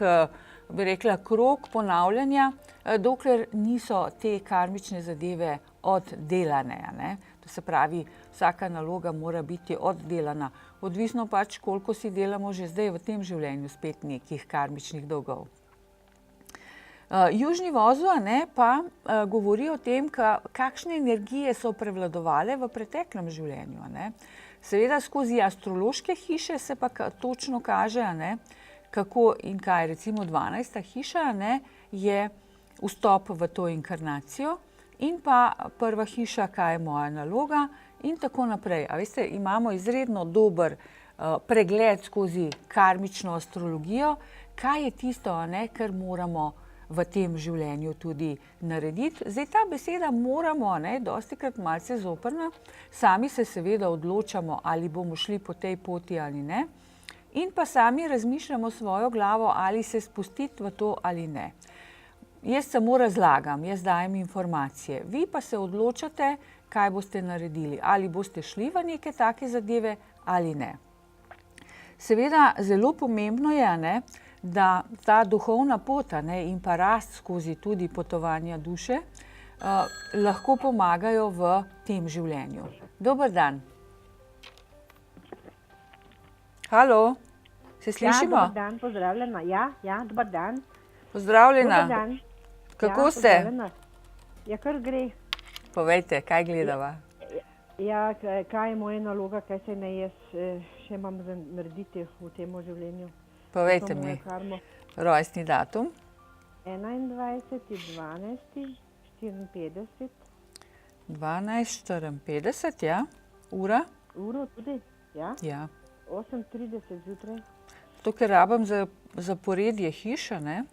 bi rekla, krog ponavljanja, dokler niso te karmične zadeve oddelane. To se pravi, vsaka naloga mora biti oddelana. Odvisno pač, koliko si delamo že zdaj v tem življenju spet nekih karmičnih dolgov. Južni vozu pa govori o tem, kakšne energije so prevladovale v preteklem življenju. Seveda skozi astrološke hiše se pa točno kaže, kako in kaj. Recimo 12. hiša je vstop v to inkarnacijo in pa prva hiša, kaj je moja naloga in tako naprej. A veste, imamo izredno dober pregled skozi karmično astrologijo, kaj je tisto, kar moramo v tem življenju tudi narediti. Zdaj ta beseda moramo, dostikrat malce zoprna, sami se seveda odločamo, ali bomo šli po tej poti ali ne, in pa sami razmišljamo svojo glavo, ali se spustiti v to ali ne. jaz samo razlagam, jaz dajem informacije. Vi pa se odločate, kaj boste naredili. Ali boste šli v neke take zadeve ali ne. Seveda, zelo pomembno je, ne, da ta duhovna pot in pa rast skozi tudi potovanja duše lahko pomagajo v tem življenju. Dober dan. Halo, se slišimo? Ja, dober dan, pozdravljena. Ja, dober dan. Pozdravljena. Dober dan. Kako ja, ste? Pozdravljena. Ja, kar gre. Povejte, kaj gledava? Ja, kaj je moja naloga, kaj se ne jaz še imam za narediti v tem življenju. Povejte mi, rojstni datum. 21.12.54. 12.54, ja. Ura? Uro tudi, ja. Ja. 8.30 zjutraj. Tukaj rabim za zaporedje hiša, ne?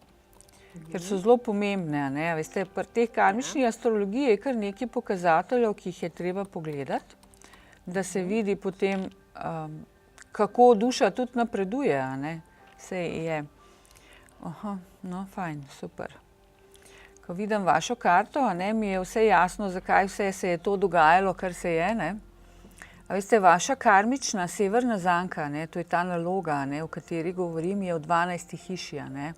Ker so zelo pomembne, ne? Veste, pri teh karmični astrologiji je kar nekaj pokazateljev, ki jih je treba pogledati, da se vidi potem, kako duša tudi napreduje, ne? Vse je. Aha, no, fajn, super. Ko vidim vašo karto, ne, mi je vse jasno, zakaj vse se je to dogajalo, kar se je, ne? A veste, vaša karmična severna zanka, ne, to je ta naloga, ne, o kateri govorim, je v 12. hiši, ne?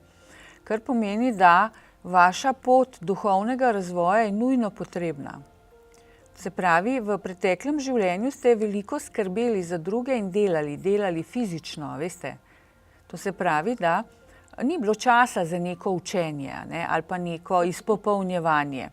Kar pomeni, da vaša pot duhovnega razvoja je nujno potrebna. Se pravi, v preteklem življenju ste veliko skrbeli za druge in delali fizično, veste. To se pravi, da ni bilo časa za neko učenje, ne, ali pa neko izpopolnjevanje.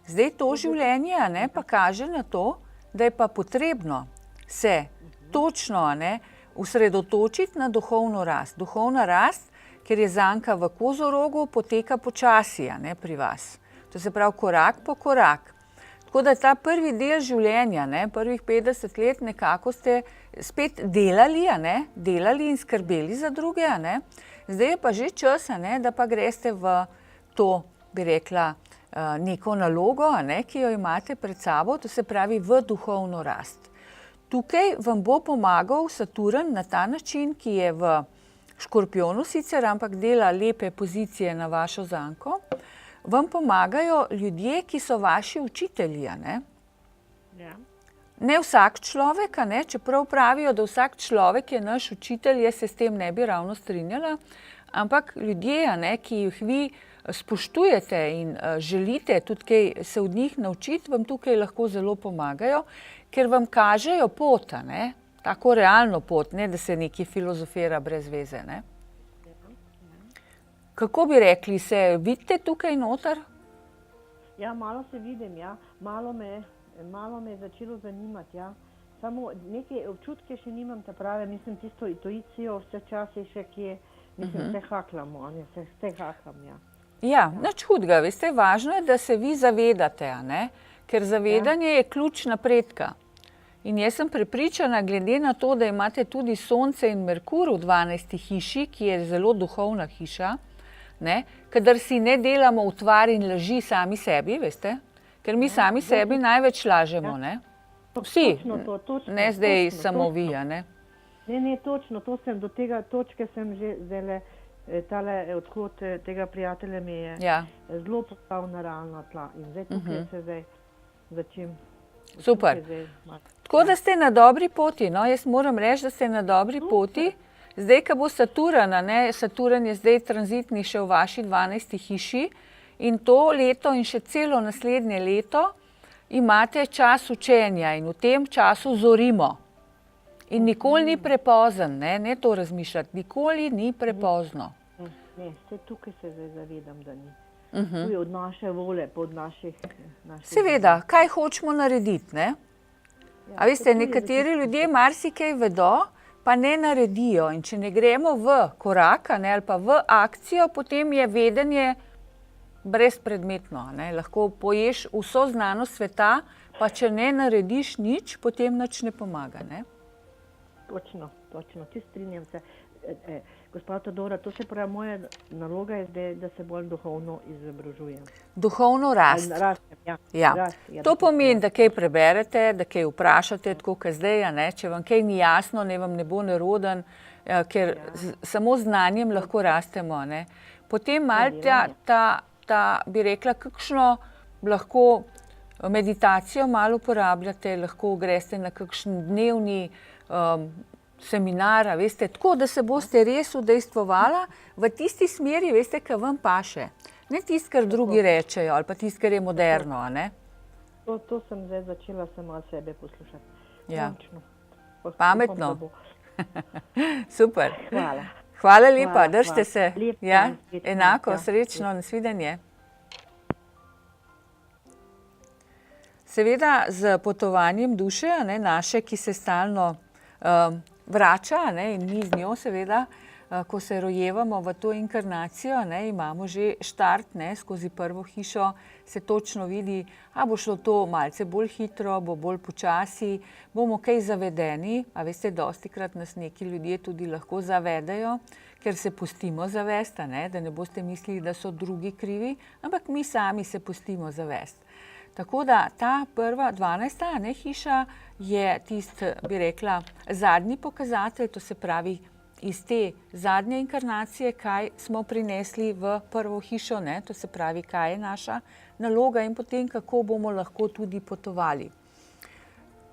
Zdaj to življenje, ne, pa kaže na to, da je pa potrebno se točno, ne, osredotočiti na duhovno rast. Duhovna rast, ker je zanka v kozorogu, poteka počasi, ne, pri vas. To se pravi korak po korak. Tako da ta prvi del življenja, ne, prvih 50 let nekako ste spet delali, ne, delali in skrbeli za druge, ne. Zdaj je pa že čas, ne, da pa greste v to, bi rekla, neko nalogo, ne, ki jo imate pred sabo, to se pravi v duhovno rast. Tukaj vam bo pomagal Saturn na ta način, ki je v Škorpijonu sicer, ampak dela lepe pozicije na vašo zanko, vam pomagajo ljudje, ki so vaši učitelji, ne? Ja. Ne vsak človek, ne, čeprav pravijo, da vsak človek je naš učitelj, jaz se s tem ne bi ravno strinjala, ampak ljudje, ne, ki jih vi spoštujete in želite tudi kaj se od njih naučiti, vam tukaj lahko zelo pomagajo, ker vam kažejo pot, ne, tako realno pot, ne, da se nekaj filozofira brez veze, ne. Kako bi rekli, se vidite tukaj noter? Ja, malo se vidim, ja. Malo me je začelo zanimati, ja. Samo neke občutke še nimam, ta prave, mislim, tisto intuicijo vse čase še kje, mislim, vse haklamo, ne, vse haklam, ja. Ja, nič hudega, veste, važno je, da se vi zavedate, ne, ker zavedanje je ključ napredka. In jaz sem prepričana, glede na to, da imate tudi Sonce in Merkur v 12. hiši, ki je zelo duhovna hiša, ne, kadar si ne delamo utvar in laži sami sebi, veste, ker mi sami sebi največ lažemo, ne. Vsi, ne zdaj samo vi, ne. Ne, točno, to sem, do tega točke sem že zdajle, tale odhod tega prijatelja mi je zelo postavil na realna tla in zdaj tukaj se zdaj začim. Super. Tako da ste na dobri poti, no, jaz moram reči, da ste na dobri poti. Zdaj, ko bo Saturn, ne, Saturn je zdaj tranzitni še v vaši 12. hiši in to leto in še celo naslednje leto imate čas učenja in v tem času zorimo. In nikoli ni prepozen, ne to razmišljati, nikoli ni prepozno. Ne, vse tukaj se zdaj zavedam, da ni. Tu je od naše vole, pod naših... Seveda, kaj hočemo narediti, ne? A veste, nekateri ljudje marsikaj vedo, pa ne naredijo. In če ne gremo v korak, ne, ali pa v akcijo, potem je vedenje brezpredmetno, ne? Lahko poješ vso znanost sveta, pa če ne narediš nič, potem nič ne pomaga, ne? Točno, ti strinjam se. Gospa Todora, to se pravi, moja naloga je zdaj, da se bolj duhovno izobražujem. Duhovno rast. Ja. To pomeni, da kaj preberete, da kaj vprašate, tako kot zdaj, ne? Če vam kaj ni jasno, ne vam ne bo neroden, ker samo z znanjem lahko rastemo, ne? Potem malo ta da bi rekla, kakšno lahko meditacijo malo uporabljate, lahko greste na kakšen dnevni seminar, veste, tako, da se boste res udejstvovala v tisti smeri, veste, ki vam paše. Ne tisto, kar drugi rečejo, ali pa tisto, kar je moderno, a ne? To sem zdaj začela sama sebe poslušati. Ja. Končno. Pametno. Upam, da bo. Super. Hvala. Hvala lepa, Hvala, držite hvala. se. Lep Ja, dan, srečno, enako, ja. srečno, nasvidenje. Seveda z potovanjem duše, a ne, naše, ki se stalno vrača, a ne, in mi z njo seveda, ko se rojevamo v to inkarnacijo, ne, imamo že štart, ne, skozi prvo hišo se točno vidi, a bo šlo to malce bolj hitro, bo bolj počasi, bomo kaj zavedeni, a veste, dostikrat nas neki ljudje tudi lahko zavedajo, ker se pustimo zavest, a ne, da ne boste mislili, da so drugi krivi, ampak mi sami se pustimo zavest. Tako da ta prva 12. ne, hiša je tist, bi rekla, zadnji pokazatelj, to se pravi iz te zadnje inkarnacije, kaj smo prinesli v prvo hišo, ne, to se pravi, kaj je naša naloga in potem, kako bomo lahko tudi potovali.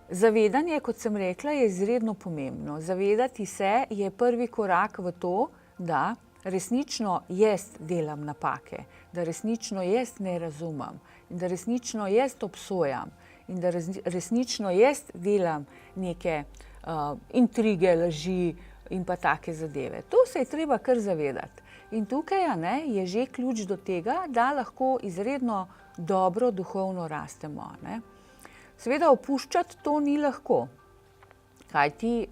Zavedanje, kot sem rekla, je izredno pomembno. Zavedati se je prvi korak v to, da resnično jaz delam napake, da resnično jaz ne razumem in da resnično jaz obsojam in da resnično jaz delam neke intrige, laži in pa take zadeve. To se je treba kar zavedati. In tukaj, a ne, je že ključ do tega, da lahko izredno dobro duhovno rastemo, ne. Seveda opuščati to ni lahko, kajti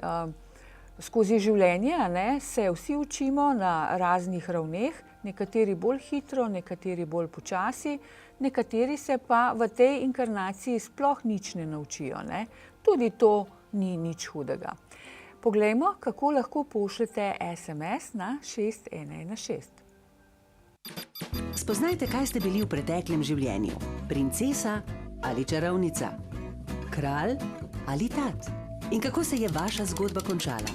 skozi življenje, a ne, se vsi učimo na raznih ravneh, nekateri bolj hitro, nekateri bolj počasi, nekateri se pa v tej inkarnaciji sploh nič ne naučijo, ne. Tudi to ni nič hudega. Poglejmo, kako lahko pošljete SMS na 6116. Spoznajte, kaj ste bili v preteklem življenju. Princesa ali čarovnica, kralj ali tat. In kako se je vaša zgodba končala?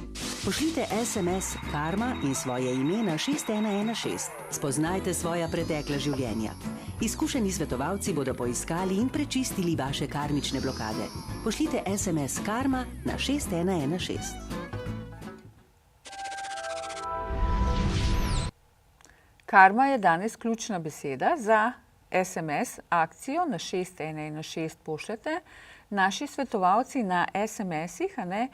Pošljite SMS Karma in svoje ime na 6116. Spoznajte svoja pretekla življenja. Izkušeni svetovalci bodo poiskali in prečistili vaše karmične blokade. Pošljite SMS Karma na 6116. Karma je danes ključna beseda za SMS akcijo na 6116 pošljete. Naši svetovalci na SMS-ih, a ne,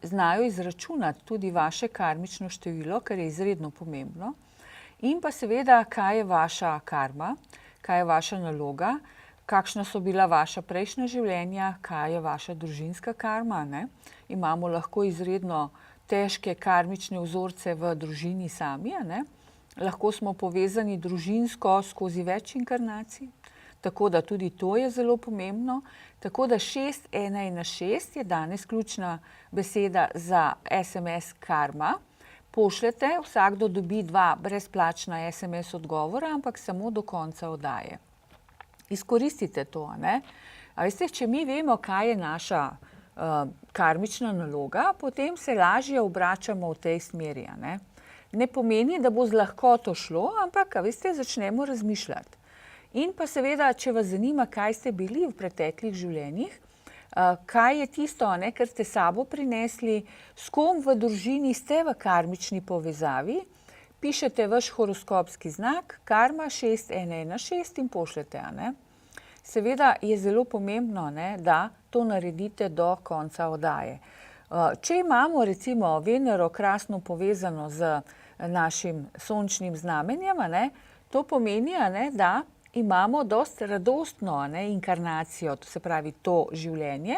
znajo izračunati tudi vaše karmično število, kar je izredno pomembno. In pa seveda, kaj je vaša karma, kaj je vaša naloga, kakšna so bila vaša prejšnja življenja, kaj je vaša družinska karma, ne. Imamo lahko izredno težke karmične vzorce v družini sami, a ne. Lahko smo povezani družinsko skozi več inkarnacij, tako da tudi to je zelo pomembno. Tako da 6116 je danes ključna beseda za SMS Karma. Pošljete, vsakdo dobi 2 brezplačna SMS odgovora, ampak samo do konca oddaje. Izkoristite to, a ne. A veste, če mi vemo, kaj je naša karmična naloga, potem se lažje obračamo v tej smeri, a ne. Ne pomeni, da bo z lahkoto šlo, ampak, a veste, začnemo razmišljati. In pa seveda, če vas zanima, kaj ste bili v preteklih življenjih, kaj je tisto, a ne, kar ste sabo prinesli, s kom v družini ste v karmični povezavi, pišete vaš horoskopski znak, Karma 6116 in pošljete, a ne. Seveda je zelo pomembno, ne, da to naredite do konca oddaje. Če imamo recimo Venero krasno povezano z našim sončnim znamenjem, a ne, to pomeni, a ne, da imamo dosti radostno, a ne, inkarnacijo, to se pravi to življenje,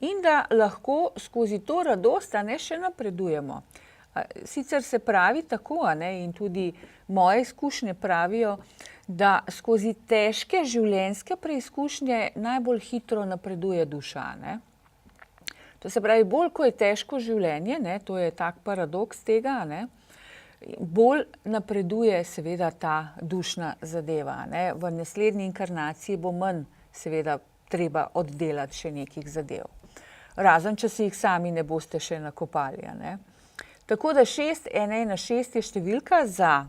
in da lahko skozi to radost, a ne, še napredujemo. Sicer se pravi tako, a ne, in tudi moje izkušnje pravijo, da skozi težke življenjske preizkušnje najbolj hitro napreduje duša, ne. To se pravi, bolj ko je težko življenje, ne, to je tak paradoks tega, a ne, bolj napreduje seveda ta dušna zadeva, ne. V naslednji inkarnaciji bo manj seveda treba oddelati še nekih zadev. Razen, če si jih sami ne boste še nakopali, a ne. Tako da 6116 je številka za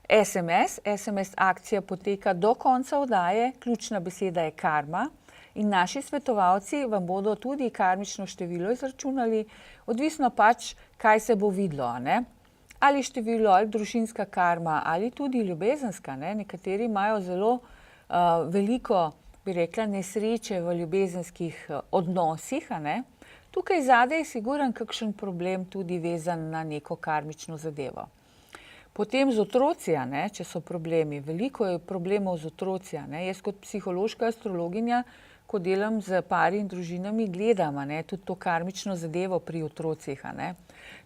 SMS akcija poteka do konca oddaje, ključna beseda je karma in naši svetovalci vam bodo tudi karmično število izračunali, odvisno pač, kaj se bo videlo, ne? Ali število, ali družinska karma, ali tudi ljubezenska, ne? Nekateri imajo zelo veliko, bi rekla, nesreče v ljubezenskih odnosih, a ne? Tukaj zadaj je siguren kakšen problem tudi vezan na neko karmično zadevo. Potem z otroci, a ne, če so problemi, veliko je problemov z otroci, a ne. Jaz kot psihološka astrologinja, ko delam z pari in družinami, gledam, a ne, tudi to karmično zadevo pri otrocih, a ne.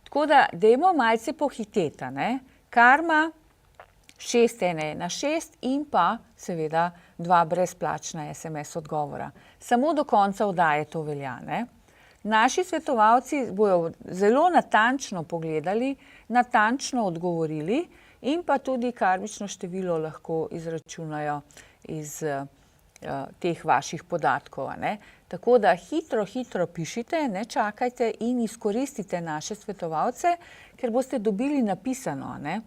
Tako da, dajmo malce pohiteti, a ne. Karma 616 in pa seveda 2 brezplačna SMS odgovora. Samo do konca oddaje to velja, ne. Naši svetovalci bojo zelo natančno pogledali, natančno odgovorili in pa tudi karmično število lahko izračunajo iz teh vaših podatkov, a ne. Tako da hitro pišite, ne čakajte in izkoristite naše svetovalce, ker boste dobili napisano, a ne.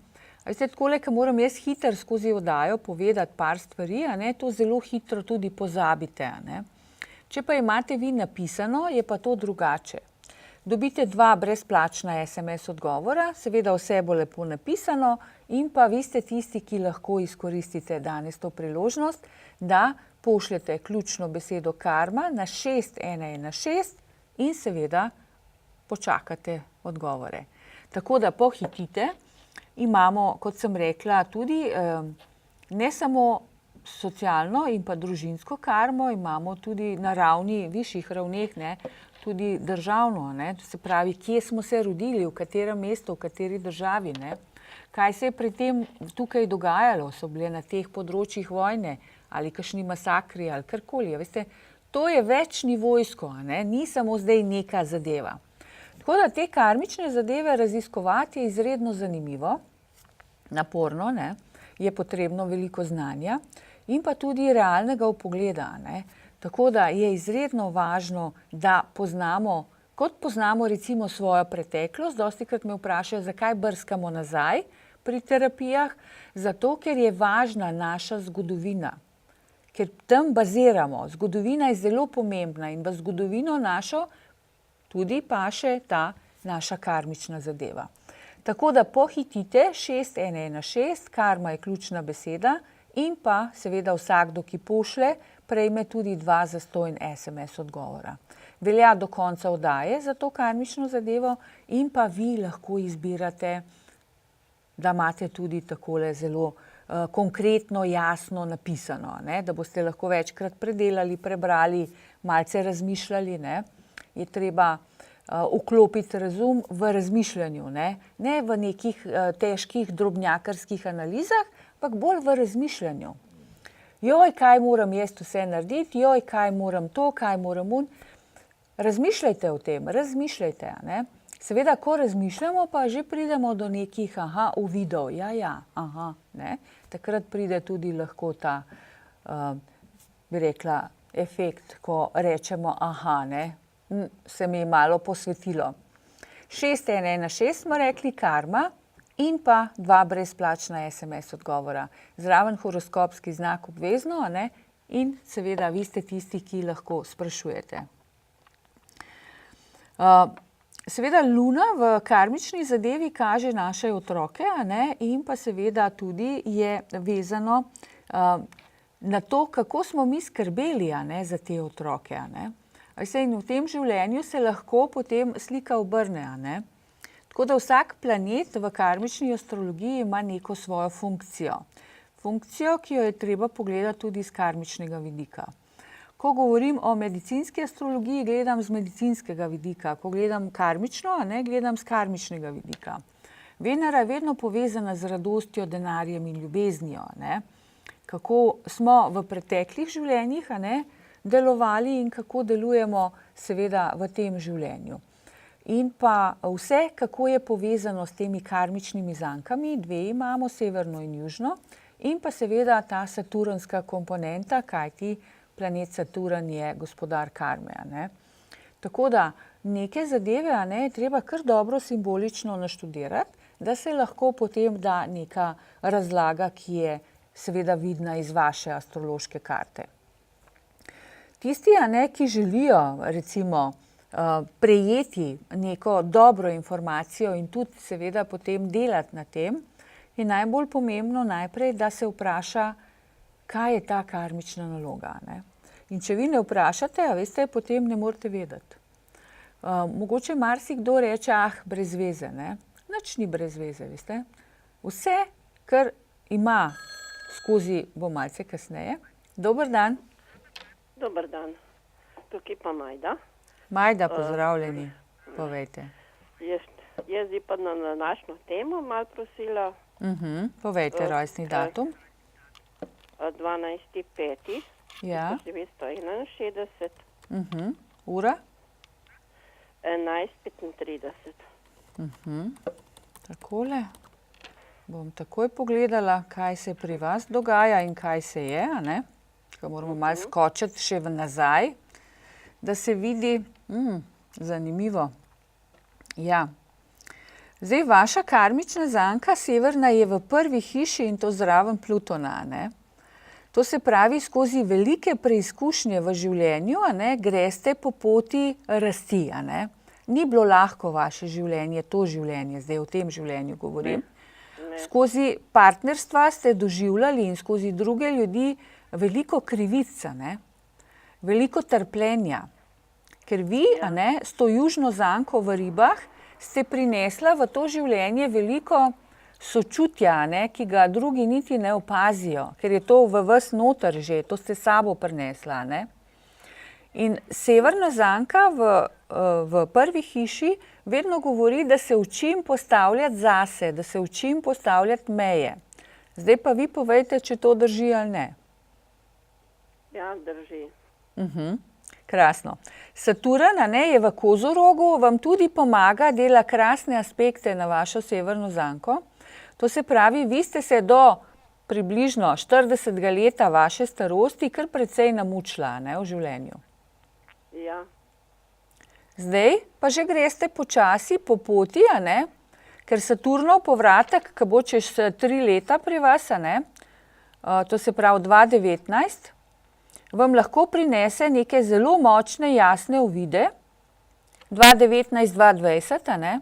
A veste, takole, ko moram jaz hitro skozi oddajo povedati par stvari, a ne, to zelo hitro tudi pozabite, a ne. Če pa imate vi napisano, je pa to drugače. Dobite 2 brezplačna SMS odgovora, seveda vse bo lepo napisano in pa vi ste tisti, ki lahko izkoristite danes to priložnost, da pošljete ključno besedo karma na 6116 in seveda počakate odgovore. Tako da pohitite. Imamo, kot sem rekla, tudi ne samo socialno in pa družinsko karmo, imamo tudi na ravni višjih ravneh, ne, tudi državno, ne, se pravi, kje smo se rodili, v katerem mestu, v kateri državi, ne. Kaj se je pri tem tukaj dogajalo, so bile na teh področjih vojne ali kakšni masakri ali karkoli, veste, to je večnivojsko, ne, ni samo zdaj neka zadeva. Tako da te karmične zadeve raziskovati je izredno zanimivo, naporno, ne, je potrebno veliko znanja in pa tudi realnega vpogleda, ne. Tako da je izredno važno, da poznamo, kot poznamo recimo svojo preteklost, dostikrat me vprašajo, zakaj brskamo nazaj pri terapijah, zato ker je važna naša zgodovina. Ker tam baziramo, zgodovina je zelo pomembna in v zgodovino našo tudi paše ta naša karmična zadeva. Tako da pohitite, 6116, karma je ključna beseda in pa seveda vsakdo, ki pošlje, prejme tudi 2 zastonj SMS odgovora. Velja do konca oddaje za to karmično zadevo in pa vi lahko izbirate, da imate tudi takole zelo konkretno, jasno napisano, ne, da boste lahko večkrat predelali, prebrali, malce razmišljali, ne. Je treba vklopiti razum v razmišljanju, ne v nekih težkih drobnjakarskih analizah, ampak bolj v razmišljanju. Joj, kaj moram jaz vse narediti, joj, kaj moram to, kaj moram un. Razmišljajte o tem, razmišljajte, ne. Seveda, ko razmišljamo, pa že pridemo do nekih uvidov, ne. Takrat pride tudi lahko ta, bi rekla, efekt, ko rečemo ne. Se mi je malo posvetilo. 6116 smo rekli, karma in pa 2 brezplačna SMS odgovora. Zraven horoskopski znak obvezno, a ne, in seveda vi ste tisti, ki lahko sprašujete. Seveda Luna v karmični zadevi kaže naše otroke, a ne, in pa seveda tudi je vezano na to, kako smo mi skrbeli, a ne, za te otroke, a ne. In v tem življenju se lahko potem slika obrne, a ne. Tako da vsak planet v karmični astrologiji ima neko svojo funkcijo. Funkcijo, ki jo je treba pogledati tudi iz karmičnega vidika. Ko govorim o medicinski astrologiji, gledam z medicinskega vidika. Ko gledam karmično, a ne, gledam z karmičnega vidika. Venera je vedno povezana z radostjo, denarjem in ljubeznijo, ne. Kako smo v preteklih življenjih, a ne, delovali in kako delujemo seveda v tem življenju. In pa vse, kako je povezano s temi karmičnimi zankami, 2 imamo, severno in južno, in pa seveda ta saturnska komponenta, kajti planet Saturn je gospodar karme, a ne. Tako da neke zadeve, a ne, je treba kar dobro simbolično naštudirati, da se lahko potem da neka razlaga, ki je seveda vidna iz vaše astrološke karte. Tisti, ki želijo recimo prejeti neko dobro informacijo in tudi seveda potem delati na tem, je najbolj pomembno najprej, da se vpraša, kaj je ta karmična naloga. Ne? In če vi ne vprašate, veste, potem ne morete vedeti. Mogoče marsikdo reče, brez veze, ne? Nič ni brez veze, veste. Vse, kar ima skozi, bo malce kasneje. Dober dan. Dober dan. Tukaj pa Majda. Majda, pozdravljeni. Povejte. Jaz bi pa na današnjo temo malo prosila. Povejte rojstni datum. 12.5. Ja. 1961. Ura? 11.35. Takole. Bom takoj pogledala, kaj se pri vas dogaja in kaj se je, ne? Ko moramo malo skočiti še nazaj, da se vidi. Zanimivo. Ja. Zdaj, vaša karmična zanka severna je v prvi hiši in to zraven Plutona, ne? To se pravi, skozi velike preizkušnje v življenju, greste po poti rasti, Ni bilo lahko vaše življenje, to življenje, zdaj o tem življenju govorim. Skozi partnerstva ste doživljali in skozi druge ljudi veliko krivica, veliko trpljenja. Ker vi, s to južno zanko v ribah, ste prinesla v to življenje veliko sočutja, ki ga drugi niti ne opazijo, ker je to v vas noter že, to ste sabo prinesla. In severna zanka v prvi hiši vedno govori, da se učim postavljati zase, da se učim postavljati meje. Zdaj pa vi povejte, če to drži ali ne. Ja, drži. Krasno. Saturn, je v Kozorogu, vam tudi pomaga, dela krasne aspekte na vašo severno zanko. To se pravi, vi ste se do približno 40. leta vaše starosti kar precej namučila, v življenju. Ja. Zdaj pa že greste počasi po poti, ker Saturnov povratek, ki bo čez 3 leta pri vas, to se pravi 2019, vam lahko prinese neke zelo močne, jasne uvide, 2019-2020,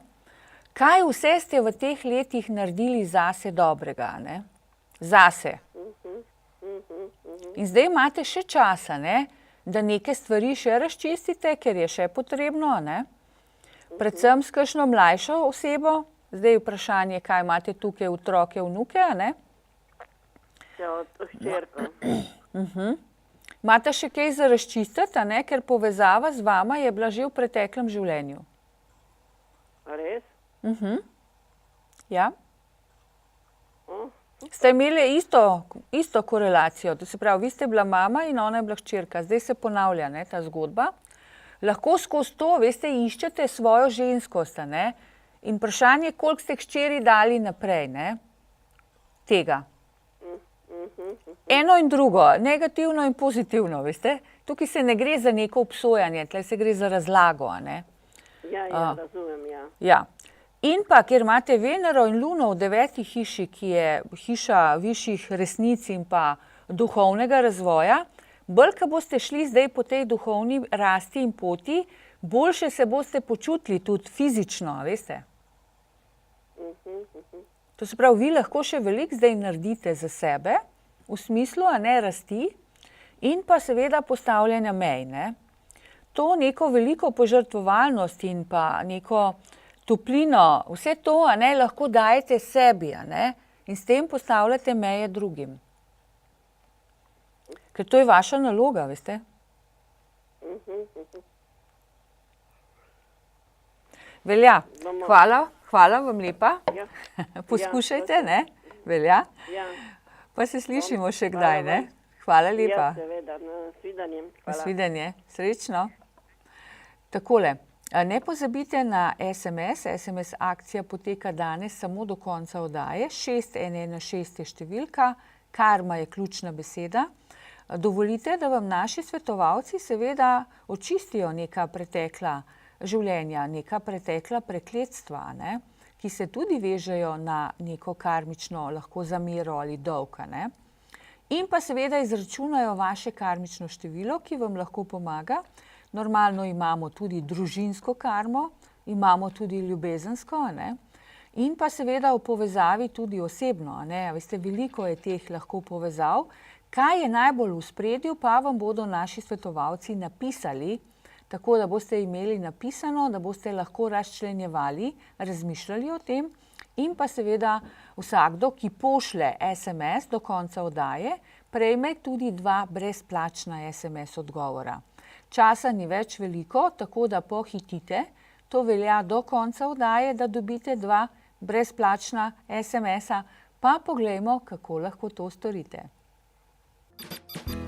kaj vse ste v teh letih naredili zase dobrega, zase. In zdaj imate še časa, da neke stvari še razčistite, ker je še potrebno, predvsem s kakšno mlajšo osebo, zdaj vprašanje, kaj imate tukaj otroke, vnuke, Ja, hčerka. Imate še kaj za razčistiti, ker povezava z vama je bila že v preteklem življenju. Res? Ja. Ste imeli isto korelacijo, to se pravi, vi ste bila mama in ona je bila hčerka, zdaj se ponavlja, ta zgodba. Lahko skozi to, veste, iščete svojo ženskost, in vprašanje, koliko ste hčeri dali naprej, tega. Eno in drugo, negativno in pozitivno, veste. Tukaj se ne gre za neko obsojanje, tukaj se gre za razlago, Ja, razumem, ja. Ja. In pa, ker imate Venero in Luno v 9. hiši, ki je hiša višjih resnic in pa duhovnega razvoja, bolj, ko boste šli zdaj po tej duhovni rasti in poti, boljše se boste počutili tudi fizično, veste. To se pravi, vi lahko še veliko zdaj naredite za sebe, v smislu, rasti in pa seveda postavljanja mej, To neko veliko požrtvovalnost in pa neko toplino, vse to, lahko dajete sebi, in s tem postavljate meje drugim. Ker to je vaša naloga, veste. Velja. Hvala vam lepa. Ja. Poskušajte, Velja. Ja. Pa se slišimo še kdaj, Hvala lepa. Ja, seveda, nasvidenje. Nasvidenje. Srečno. Takole, ne pozabite na SMS. SMS akcija poteka danes samo do konca oddaje. 6116 je številka, karma je ključna beseda. Dovolite, da vam naši svetovalci seveda očistijo neka pretekla življenja, neka pretekla prekletstva, ki se tudi vežejo na neko karmično lahko zamero ali dolg, ne. In pa seveda izračunajo vaše karmično število, ki vam lahko pomaga. Normalno imamo tudi družinsko karmo, imamo tudi ljubezensko, ne. In pa seveda v povezavi tudi osebno, ne. Veste, veliko je teh lahko povezav. Kaj je najbolj v ospredju, pa vam bodo naši svetovalci napisali, tako da boste imeli napisano, da boste lahko razčlenjevali, razmišljali o tem. In pa seveda vsakdo, ki pošlje SMS do konca oddaje, prejme tudi 2 brezplačna SMS odgovora. Časa ni več veliko, tako da pohitite. To velja do konca oddaje, da dobite 2 brezplačna SMS-a, pa poglejmo, kako lahko to storite.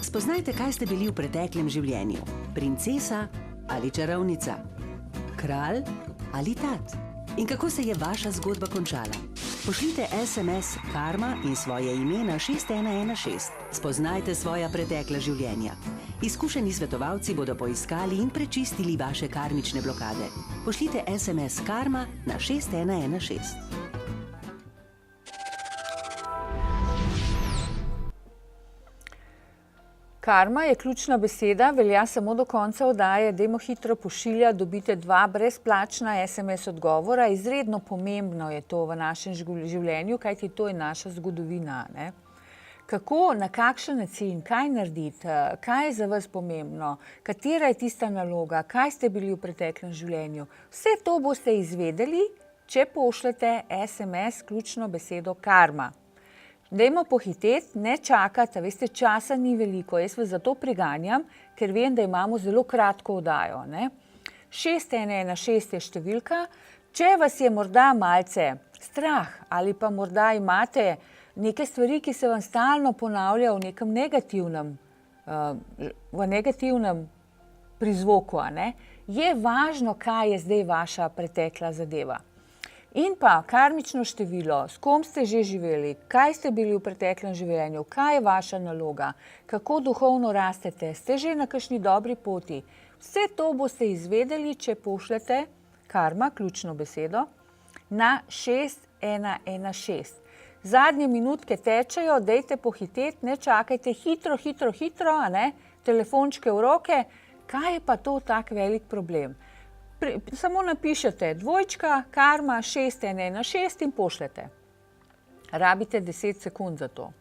Spoznajte, kaj ste bili v preteklem življenju. Princesa ali čarovnica. Kralj ali tat. In kako se je vaša zgodba končala? Pošljite SMS Karma in svoje ime na 6116. Spoznajte svoja pretekla življenja. Izkušeni svetovalci bodo poiskali in prečistili vaše karmične blokade. Pošljite SMS Karma na 6116. Karma je ključna beseda, velja samo do konca oddaje. Dajmo hitro pošiljati, dobite 2 brezplačna SMS odgovora. Izredno pomembno je to v našem življenju, kajti to je naša zgodovina, ne. Kako, na kakšen način, kaj narediti, kaj je za vas pomembno, katera je tista naloga, kaj ste bili v preteklem življenju. Vse to boste izvedeli, če pošljete SMS ključno besedo karma. Dajmo pohiteti, ne čakati, veste, časa ni veliko. Jaz vas zato priganjam, ker vem, da imamo zelo kratko oddajo, ne. 6116 je številka. Če vas je morda malce strah ali pa morda imate neke stvari, ki se vam stalno ponavljajo v nekem negativnem prizvoku, ne, je važno, kaj je zdaj vaša pretekla zadeva. In pa karmično število, s kom ste že živeli, kaj ste bili v preteklem življenju, kaj je vaša naloga, kako duhovno rastete, ste že na kakšni dobri poti. Vse to boste izvedeli, če pošljete karma, ključno besedo, na 6116. Zadnje minutke tečejo, dajte pohiteti, ne čakajte, hitro, a ne, telefončke v roke. Kaj je pa to tak velik problem? Samo napišete dvojčka, karma, 6116 in pošljete. Rabite 10 sekund za to.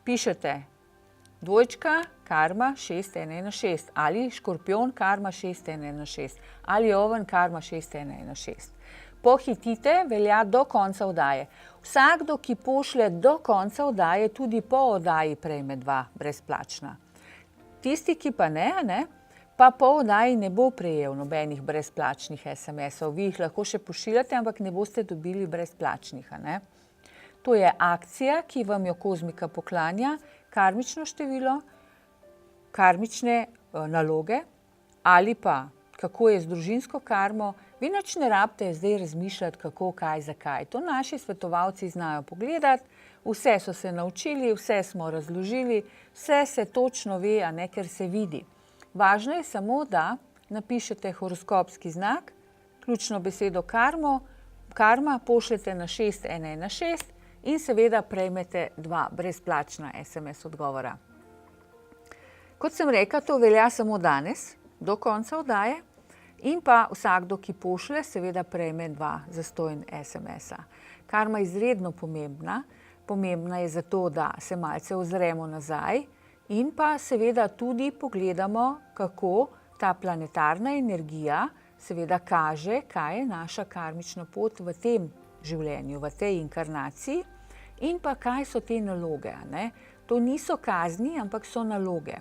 Pišete dvojčka, karma, 6116 ali škorpion, karma, 6116 ali oven, karma, 6116. Pohitite, velja do konca oddaje. Vsakdo, ki pošlje do konca oddaje, tudi po oddaji prejme 2 brezplačna. Tisti, ki pa ne, pa po oddaji ne bo prejel nobenih brezplačnih SMS-ov. Vi jih lahko še pošiljate, ampak ne boste dobili brezplačnih, ne. To je akcija, ki vam jo kozmika poklanja, karmično število, karmične naloge ali pa kako je z družinsko karmo. Vi nič ne rabite zdaj razmišljati, kako, kaj, zakaj. To naši svetovalci znajo pogledati, vse so se naučili, vse smo razložili, vse se točno ve, a ne, ker se vidi. Važno je samo, da napišete horoskopski znak, ključno besedo karma, pošljete na 6116 in seveda prejmete 2 brezplačna SMS odgovora. Kot sem rekla, to velja samo danes, do konca oddaje, in pa vsakdo, ki pošlje, seveda prejme 2 zastonj SMS-a. Karma je izredno pomembna. Pomembna je zato, da se malce ozremo nazaj in pa seveda tudi pogledamo, kako ta planetarna energija seveda kaže, kaj je naša karmična pot v tem življenju, v tej inkarnaciji in pa kaj so te naloge, ne? To niso kazni, ampak so naloge.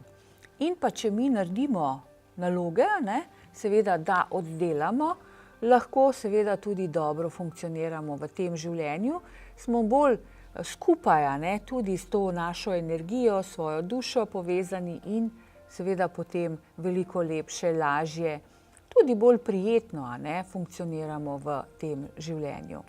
In pa če mi naredimo naloge, ne, seveda, da oddelamo, lahko seveda tudi dobro funkcioniramo v tem življenju, smo bolj skupaj, ne, tudi s to našo energijo, svojo dušo povezani in seveda potem veliko lepše, lažje, tudi bolj prijetno, ne, funkcioniramo v tem življenju.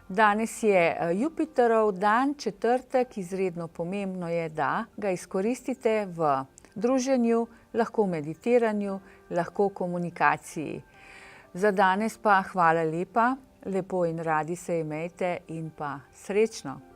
Danes je Jupiterov dan, četrtek, izredno pomembno je, da ga izkoristite v druženju, lahko meditiranju, lahko komunikaciji. Za danes pa hvala lepa Lepo in radi se imejte in pa srečno.